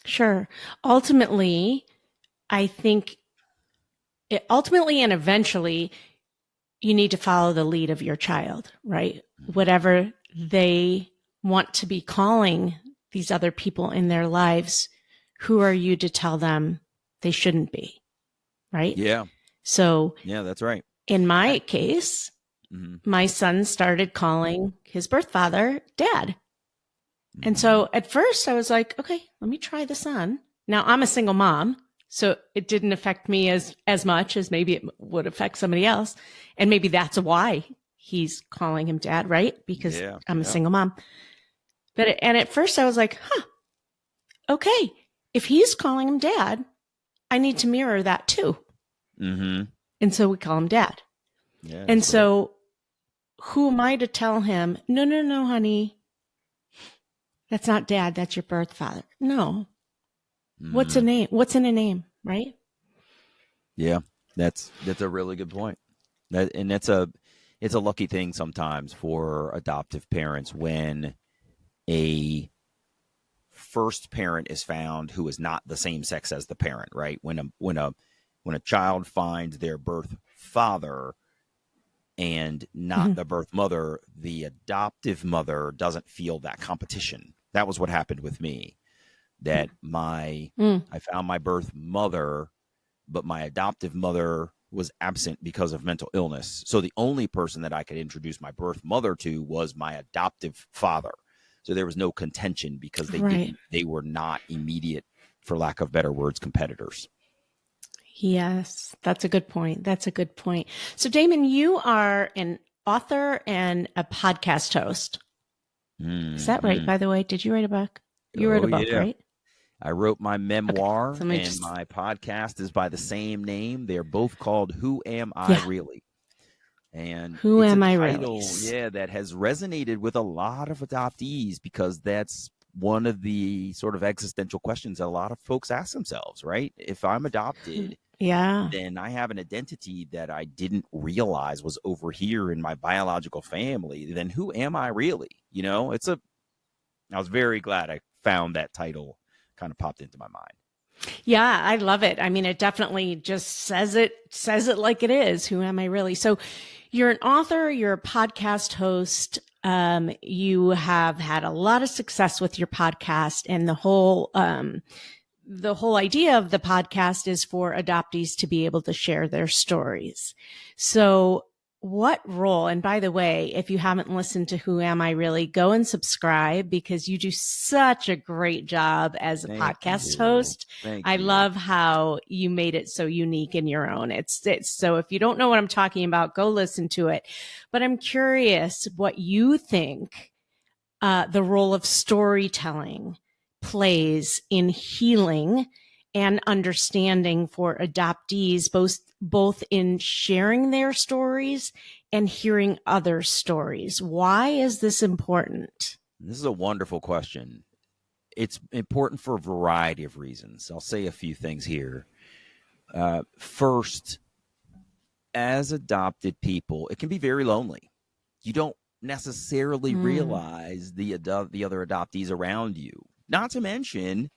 Sure. Ultimately, I think and eventually you need to follow the lead of your child, right? Whatever they want to be calling these other people in their lives, who are you to tell them they shouldn't be, right? Yeah. So yeah, that's right. In my case, my son started calling his birth father dad. And so at first I was like, okay, let me try this on. Now I'm a single mom, so it didn't affect me as much as maybe it would affect somebody else. And maybe that's why he's calling him dad, right? Because I'm a single mom. And at first I was like, okay, if he's calling him dad, I need to mirror that too. And so we call him dad. Yeah, and so who am I to tell him, no, honey, that's not dad. That's your birth father. No. What's a name? What's in a name, right? Yeah, that's a really good point. It's a lucky thing sometimes for adoptive parents when a first parent is found who is not the same sex as the parent, right? When a child finds their birth father and not the birth mother, the adoptive mother doesn't feel that competition. That was what happened with me. That I found my birth mother, but my adoptive mother was absent because of mental illness. So the only person that I could introduce my birth mother to was my adoptive father. So there was no contention because they were not immediate, for lack of better words, competitors. Yes, that's a good point. That's a good point. So, Damon, you are an author and a podcast host. Is that right, by the way? Did you write a book? You wrote a book, right? I wrote my memoir, okay. and my podcast is by the same name. They're both called Who Am I Really? And Who it's am a I title, really? that has resonated with a lot of adoptees because that's one of the sort of existential questions that a lot of folks ask themselves, right? If I'm adopted, then I have an identity that I didn't realize was over here in my biological family. Then who am I really? You know, I was very glad I found that title kind of popped into my mind. Yeah, I love it. I mean, it definitely just says it like it is. Who am I really? So you're an author, you're a podcast host. You have had a lot of success with your podcast, and the whole idea of the podcast is for adoptees to be able to share their stories. So what role, and by the way, if you haven't listened to Who Am I Really, go and subscribe because you do such a great job as a podcast host. I love how you made it so unique in your own. It's so if you don't know what I'm talking about, go listen to it. But I'm curious what you think the role of storytelling plays in healing and understanding for adoptees, both in sharing their stories and hearing other stories. Why is this important? This is a wonderful question. It's important for a variety of reasons. I'll say a few things here. First, as adopted people, it can be very lonely. You don't necessarily realize the other adoptees around you. Not to mention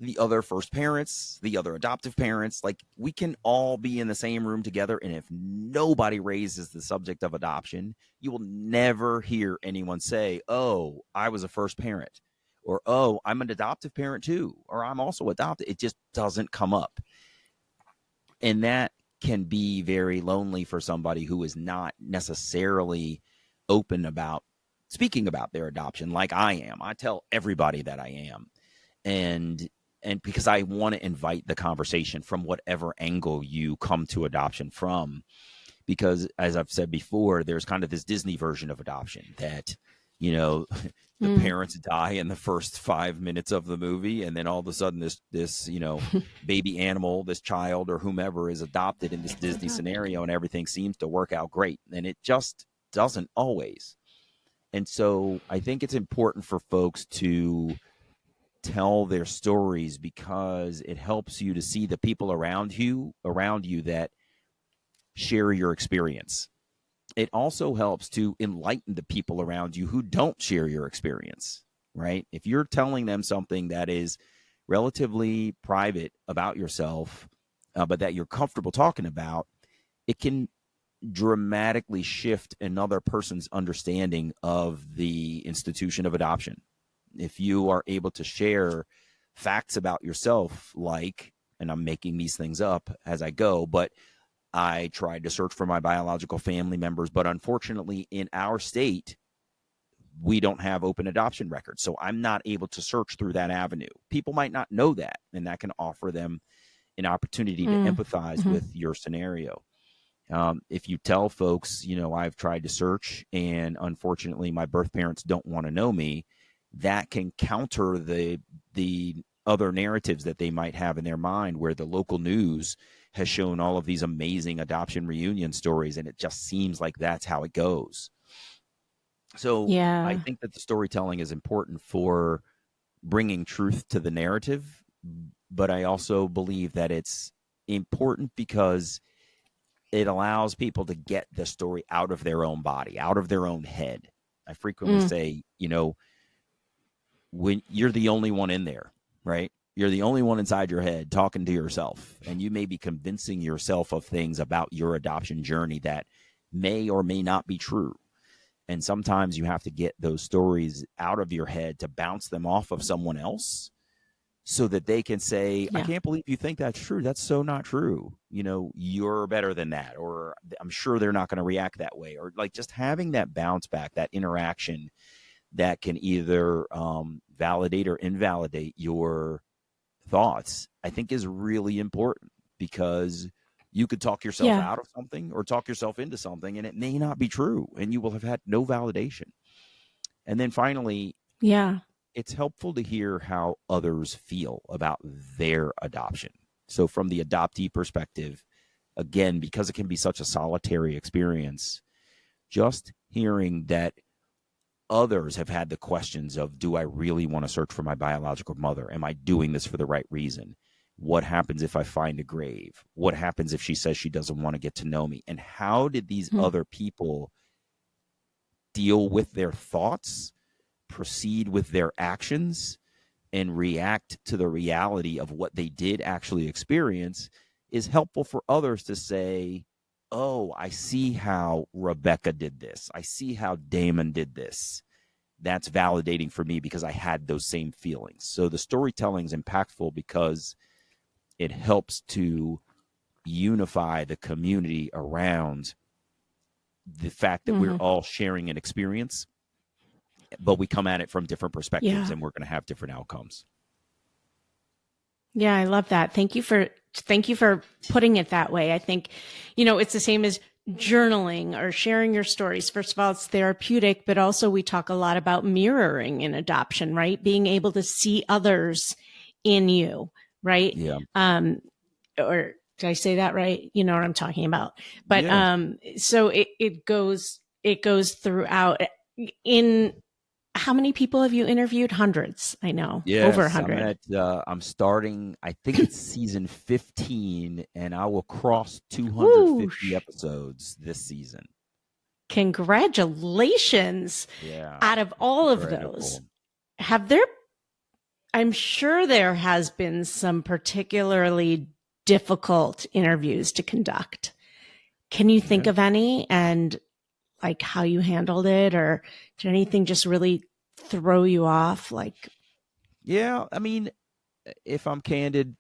the other first parents, the other adoptive parents. Like, we can all be in the same room together, and if nobody raises the subject of adoption, you will never hear anyone say, "Oh, I was a first parent," or "Oh, I'm an adoptive parent too," or "I'm also adopted." It just doesn't come up. And that can be very lonely for somebody who is not necessarily open about speaking about their adoption like I am. I tell everybody that I am. And because I want to invite the conversation from whatever angle you come to adoption from. Because as I've said before, there's kind of this Disney version of adoption that, the parents die in the first 5 minutes of the movie, and then all of a sudden this baby animal, this child or whomever is adopted in this Disney scenario, and everything seems to work out great. And it just doesn't always. And so I think it's important for folks to tell their stories because it helps you to see the people around you that share your experience. It also helps to enlighten the people around you who don't share your experience, right? If you're telling them something that is relatively private about yourself, but that you're comfortable talking about, it can dramatically shift another person's understanding of the institution of adoption. If you are able to share facts about yourself, like, and I'm making these things up as I go, but I tried to search for my biological family members, but unfortunately in our state, we don't have open adoption records. So I'm not able to search through that avenue. People might not know that, and that can offer them an opportunity to empathize with your scenario. If you tell folks, I've tried to search and unfortunately my birth parents don't want to know me, that can counter the other narratives that they might have in their mind, where the local news has shown all of these amazing adoption reunion stories, and it just seems like that's how it goes. So I think that the storytelling is important for bringing truth to the narrative, but I also believe that it's important because it allows people to get the story out of their own body, out of their own head. I frequently say, when you're the only one in there, right? You're the only one inside your head talking to yourself, and you may be convincing yourself of things about your adoption journey that may or may not be true. And sometimes you have to get those stories out of your head to bounce them off of someone else so that they can say, I Yeah. can't believe you think that's true. That's so not true. You know, you're better than that. Or I'm sure they're not going to react that way. Or like just having that bounce back, that interaction that can either validate or invalidate your thoughts, I think is really important, because you could talk yourself Yeah. out of something or talk yourself into something and it may not be true and you will have had no validation. And then finally, Yeah. it's helpful to hear how others feel about their adoption. So from the adoptee perspective, again, because it can be such a solitary experience, just hearing that others have had the questions of, do I really want to search for my biological mother? Am I doing this for the right reason? What happens if I find a grave? What happens if she says she doesn't want to get to know me? And how did these Hmm. other people deal with their thoughts, proceed with their actions, and react to the reality of what they did actually experience is helpful for others to say, oh, I see how Rebecca did this. I see how Damon did this. That's validating for me because I had those same feelings. So the storytelling is impactful because it helps to unify the community around the fact that we're Hmm. all sharing an experience, but we come at it from different perspectives Yeah. and we're going to have different outcomes. Yeah, I love that. Thank you for putting it that way. I think, it's the same as journaling or sharing your stories. First of all, it's therapeutic, but also we talk a lot about mirroring in adoption, right? Being able to see others in you, right? Yeah. Or did I say that right? You know what I'm talking about. But Yeah. so it goes throughout. In how many people have you interviewed? Hundreds, I know, over a Yes, hundred. I'm starting, I think it's season 15, and I will cross 250 Whoosh. episodes this season. Congratulations. Yeah, Out of all of those, incredible. have there, I'm sure there has been some particularly difficult interviews to conduct. Can you think Yeah. of any, and like how you handled it, or did anything just really throw you off? Like, Yeah, I mean, if I'm candid,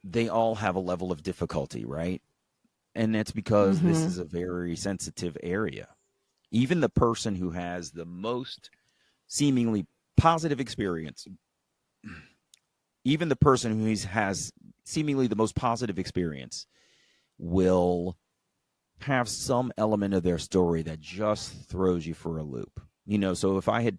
they all have a level of difficulty, right? And that's because this mm-hmm, is a very sensitive area. Even the person who has the most seemingly positive experience, even the person who has seemingly the most positive experience, will have some element of their story that just throws you for a loop. So if I had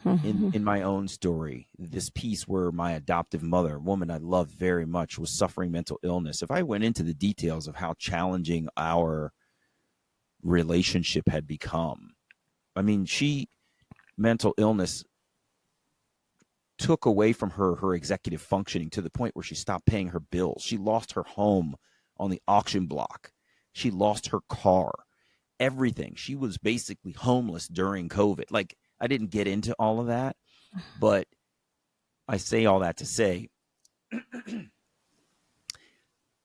mm-hmm, in my own story, this piece where my adoptive mother, a woman I love very much, was suffering mental illness, if I went into the details of how challenging our relationship had become, I mean, mental illness took away from her executive functioning to the point where she stopped paying her bills. She lost her home on the auction block. She lost her car, everything. She was basically homeless during COVID. Like, I didn't get into all of that, but I say all that to say,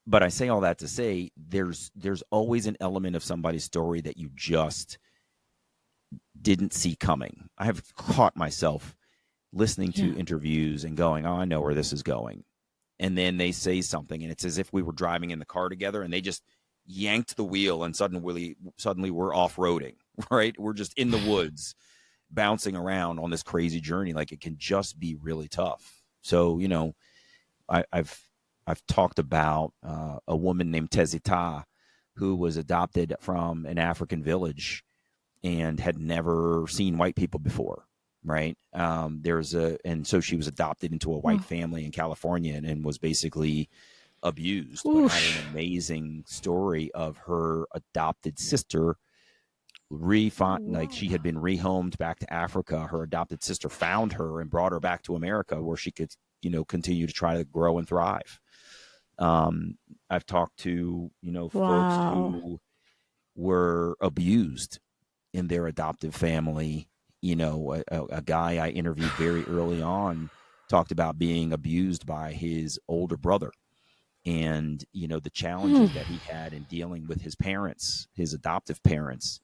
there's always an element of somebody's story that you just didn't see coming. I have caught myself listening yeah, to interviews and going, oh, I know where this is going. And then they say something and it's as if we were driving in the car together and they just yanked the wheel and suddenly we're off-roading, right? We're just in the woods bouncing around on this crazy journey. Like, it can just be really tough. So, I've talked about a woman named Tezita who was adopted from an African village and had never seen white people before. Right. And so she was adopted into a white oh, family in California and was basically abused, but had whoosh. an amazing story of her adopted sister like she had Wow. been rehomed back to Africa. Her adopted sister found her and brought her back to America where she could, continue to try to grow and thrive. I've talked to, folks Wow. who were abused in their adoptive family, A guy I interviewed very early on talked about being abused by his older brother, and the challenges that he had in dealing with his parents, his adoptive parents,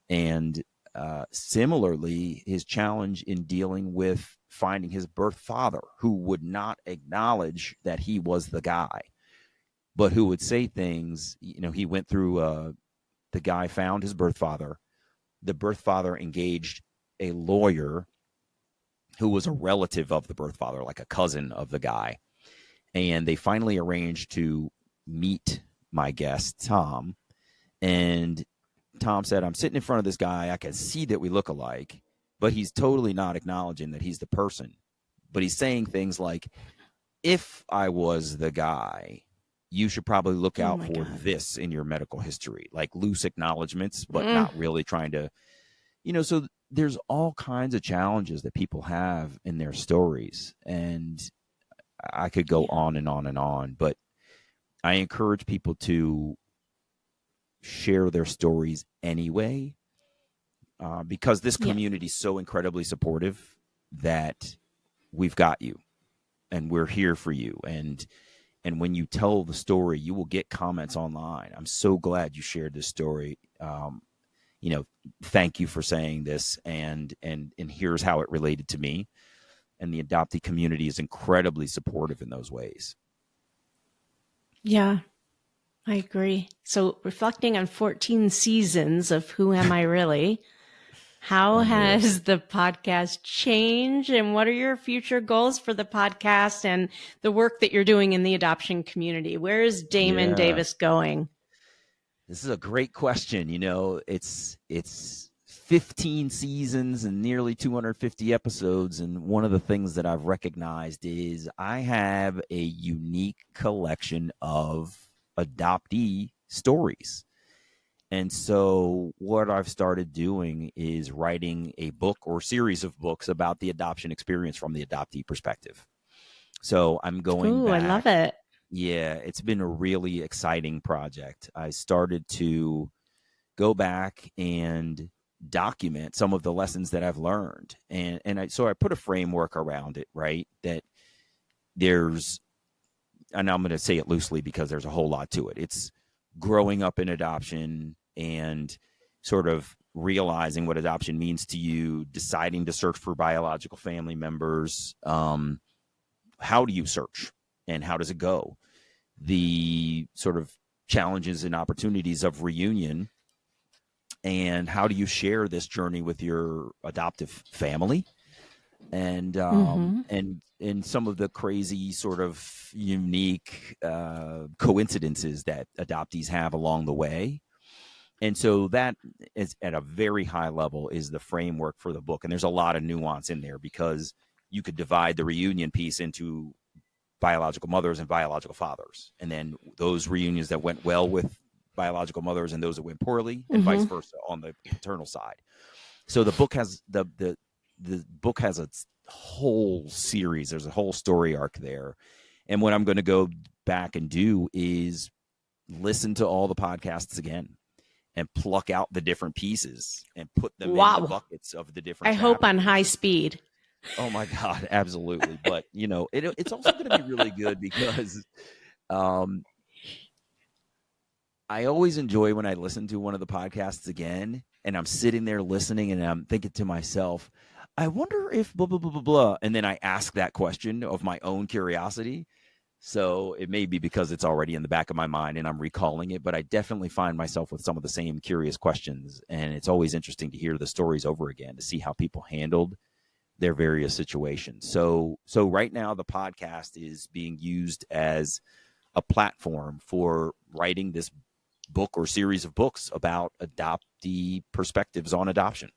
and similarly his challenge in dealing with finding his birth father, who would not acknowledge that he was the guy, but who would say things. He went through the guy found his birth father. The birth father engaged a lawyer who was a relative of the birth father, like a cousin of the guy. And they finally arranged to meet my guest, Tom. And Tom said, I'm sitting in front of this guy. I can see that we look alike, but he's totally not acknowledging that he's the person. But he's saying things like, if I was the guy, you should probably look out for this in your medical history, like loose acknowledgments, but not really trying to, so there's all kinds of challenges that people have in their stories. And I could go on and on and on, but I encourage people to share their stories anyway, because this community is so incredibly supportive that we've got you and we're here for you. And when you tell the story, you will get comments online. I'm so glad you shared this story. Thank you for saying this, and here's how it related to me. And the adoptee community is incredibly supportive in those ways. Yeah, I agree. So reflecting on 14 seasons of Who Am I Really? How has the podcast changed, and what are your future goals for the podcast and the work that you're doing in the adoption community? Where is Damon Davis going? This is a great question. It's 15 seasons and nearly 250 episodes. And one of the things that I've recognized is I have a unique collection of adoptee stories. And so what I've started doing is writing a book or series of books about the adoption experience from the adoptee perspective. So I'm going back. I love it. Yeah, it's been a really exciting project. I started to go back and document some of the lessons that I've learned. So I put a framework around it, right? That there's, and I'm going to say it loosely because there's a whole lot to it. It's growing up in adoption and sort of realizing what adoption means to you, deciding to search for biological family members. How do you search and how does it go? The sort of challenges and opportunities of reunion, and how do you share this journey with your adoptive family, and some of the crazy sort of unique coincidences that adoptees have along the way. And so that is, at a very high level, is the framework for the book. And there's a lot of nuance in there because you could divide the reunion piece into biological mothers and biological fathers, and then those reunions that went well with biological mothers and those that went poorly, and vice versa on the paternal side. So the book has the book has a whole series. There's a whole story arc there. And what I'm going to go back and do is listen to all the podcasts again and pluck out the different pieces and put them in the buckets of the different chapters. Hope on high speed. Oh my God, absolutely. But it's also going to be really good because I always enjoy when I listen to one of the podcasts again and I'm sitting there listening and I'm thinking to myself, I wonder if blah, blah, blah, blah, blah. And then I ask that question of my own curiosity. So it may be because it's already in the back of my mind and I'm recalling it, but I definitely find myself with some of the same curious questions. And it's always interesting to hear the stories over again, to see how people handled their various situations. So right now the podcast is being used as a platform for writing this book or series of books about adoptee perspectives on adoption.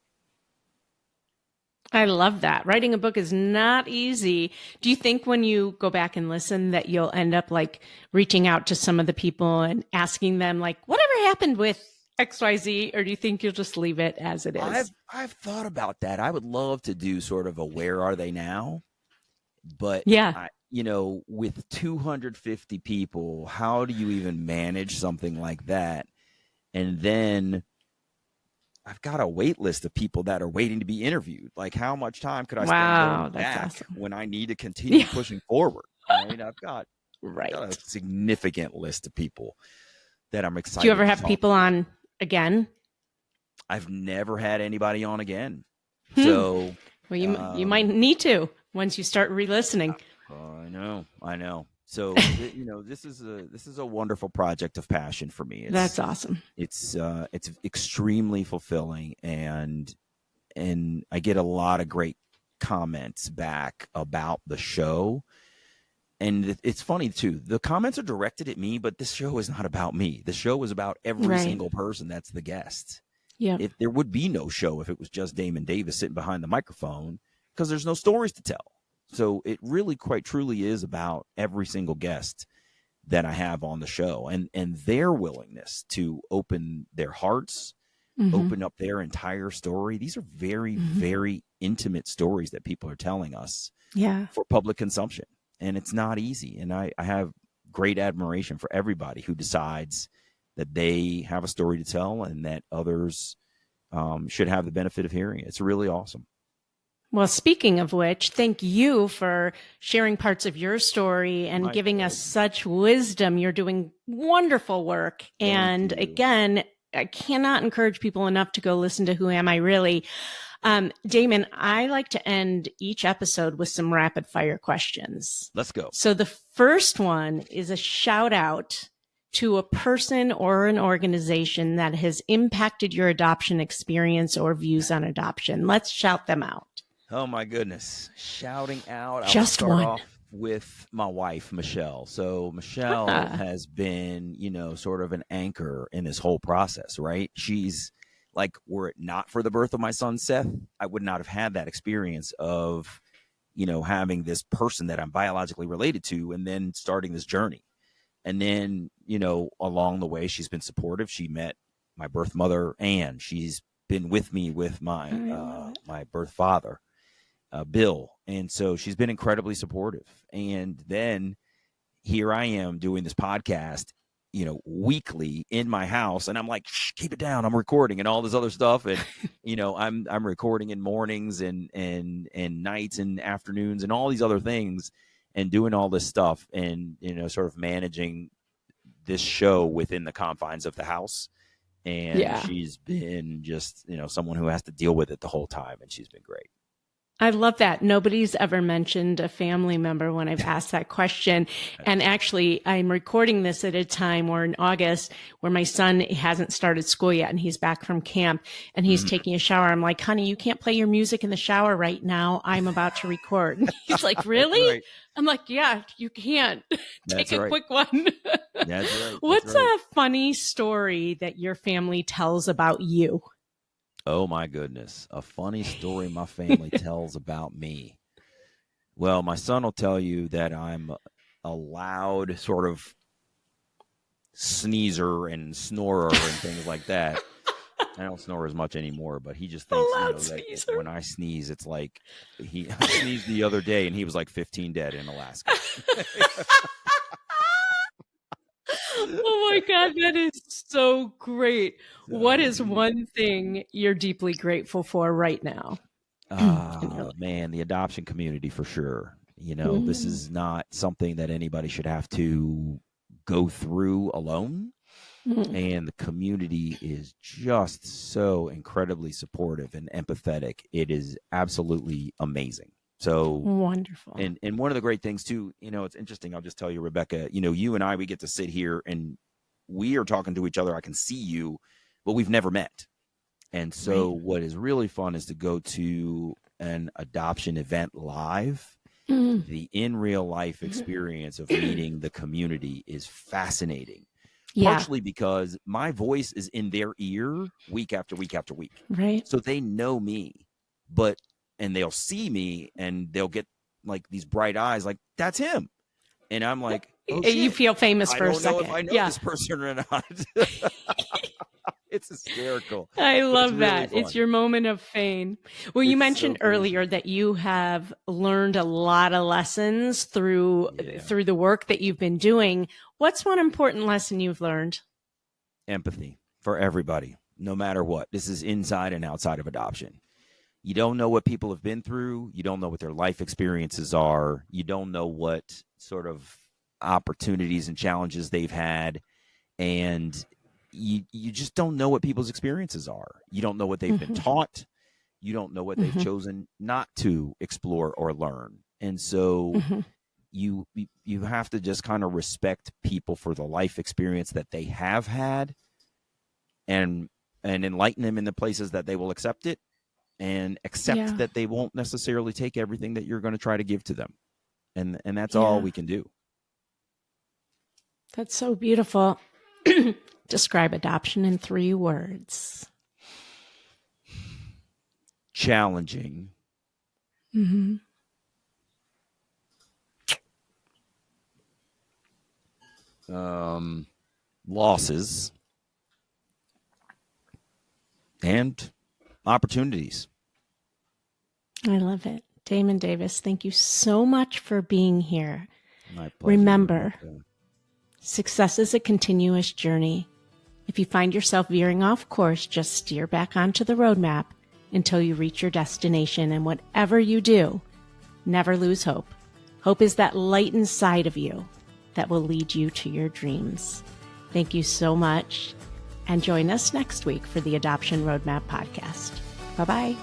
I love that. Writing a book is not easy. Do you think when you go back and listen that you'll end up like reaching out to some of the people and asking them like, whatever happened with XYZ, or do you think you'll just leave it as it is? I've thought about that. I would love to do sort of a where are they now? But yeah, with 250 people, how do you even manage something like that? And then I've got a wait list of people that are waiting to be interviewed. Like, how much time could I spend Wow, going that's back awesome. when I need to continue Yeah. pushing forward? Right? I've got a Right. significant list of people that I'm Do you ever excited to have talk people to. on again? I've never had anybody on again. Hmm. So, Well, you might need to once you start re-listening. I know. So, this is a wonderful project of passion for me. That's awesome. It's extremely fulfilling, and I get a lot of great comments back about the show. And it's funny too. The comments are directed at me, but this show is not about me. The show is about every Right. single person that's the guest. Yeah. If there would be no show if it was just Damon Davis sitting behind the microphone, because there's no stories to tell. So it really quite truly is about every single guest that I have on the show, and their willingness to open their hearts, open up their entire story. These are very, very intimate stories that people are telling us for public consumption. And it's not easy. And I have great admiration for everybody who decides that they have a story to tell and that others should have the benefit of hearing it. It's really awesome. Well, speaking of which, thank you for sharing parts of your story and My giving us pleasure. such wisdom. You're doing wonderful work. And Thank you. again, I cannot encourage people enough to go listen to Who Am I Really? Damon, I like to end each episode with some rapid fire questions. Let's go. So the first one is a shout out to a person or an organization that has impacted your adoption experience or views on adoption. Let's shout them out. Oh my goodness. Shouting out. Just I'll start one. off with my wife, Michelle. So Michelle has been, sort of an anchor in this whole process, right? She's like, were it not for the birth of my son, Seth, I would not have had that experience of, having this person that I'm biologically related to and then starting this journey. And then, along the way, she's been supportive. She met my birth mother, and she's been with me with my my birth father, Bill. And so she's been incredibly supportive. And then here I am doing this podcast, weekly in my house. And I'm like, shh, keep it down. I'm recording and all this other stuff. And, I'm recording in mornings and nights and afternoons and all these other things and doing all this stuff and, sort of managing this show within the confines of the house. And she's been just, someone who has to deal with it the whole time. And she's been great. I love that. Nobody's ever mentioned a family member when I've asked that question. And actually, I'm recording this at a time where in August, where my son hasn't started school yet and he's back from camp and he's taking a shower. I'm like, honey, you can't play your music in the shower right now. I'm about to record. And he's like, really? Right. I'm like, yeah, you can't. Take a quick one. That's right. What's a funny story that your family tells about you? Oh, my goodness. A funny story my family tells about me. Well, my son will tell you that I'm a loud sort of sneezer and snorer and things like that. I don't snore as much anymore, but he just thinks that when I sneeze, it's like I sneezed the other day and he was like 15 dead in Alaska. Oh my God, that is so great. What is one thing you're deeply grateful for right now? Man, the adoption community for sure. This is not something that anybody should have to go through alone. And the community is just so incredibly supportive and empathetic. It is absolutely amazing. So wonderful. And one of the great things too, it's interesting. I'll just tell you, Rebecca, you and I, we get to sit here and we are talking to each other. I can see you, but we've never met. And so what is really fun is to go to an adoption event live. The in real life experience of meeting the community is fascinating. Partially because my voice is in their ear week after week after week. Right. So they know me, and they'll see me and they'll get like these bright eyes, like, that's him. And I'm like, oh, shit. You feel famous for a second. I don't know if I know this person or not. It's hysterical. I love that. Really, it's your moment of fame. Well, you mentioned earlier that you have learned a lot of lessons through the work that you've been doing. What's one important lesson you've learned? Empathy for everybody. no matter what. This is inside and outside of adoption. You don't know what people have been through. You don't know what their life experiences are. You don't know what sort of opportunities and challenges they've had. And you just don't know what people's experiences are. You don't know what they've been taught. You don't know what they've chosen not to explore or learn. And so you have to just kind of respect people for the life experience that they have had, and enlighten them in the places that they will accept it, and accept that they won't necessarily take everything that you're going to try to give to them. And that's all we can do. That's so beautiful. Describe adoption in 3 words. Challenging. Losses. And opportunities. I love it. Damon Davis, thank you so much for being here. My pleasure. Remember, success is a continuous journey. If you find yourself veering off course, just steer back onto the roadmap until you reach your destination. And whatever you do, never lose hope. Hope is that light inside of you that will lead you to your dreams. Thank you so much. And join us next week for the Adoption Roadmap podcast. Bye-bye.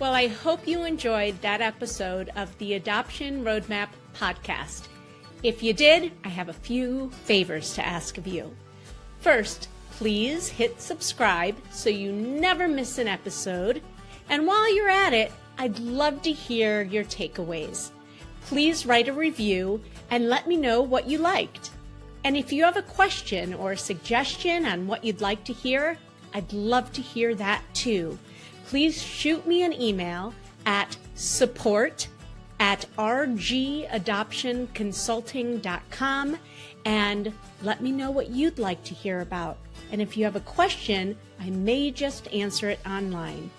Well, I hope you enjoyed that episode of the Adoption Roadmap podcast. If you did, I have a few favors to ask of you. First, please hit subscribe so you never miss an episode. And while you're at it, I'd love to hear your takeaways. Please write a review and let me know what you liked. And if you have a question or a suggestion on what you'd like to hear, I'd love to hear that too. Please shoot me an email at support@rgadoptionconsulting.com and let me know what you'd like to hear about. And if you have a question, I may just answer it online.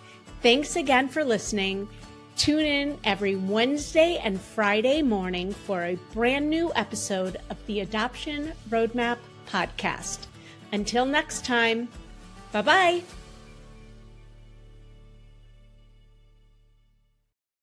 Thanks again for listening. Tune in every Wednesday and Friday morning for a brand new episode of the Adoption Roadmap podcast. Until next time, bye-bye.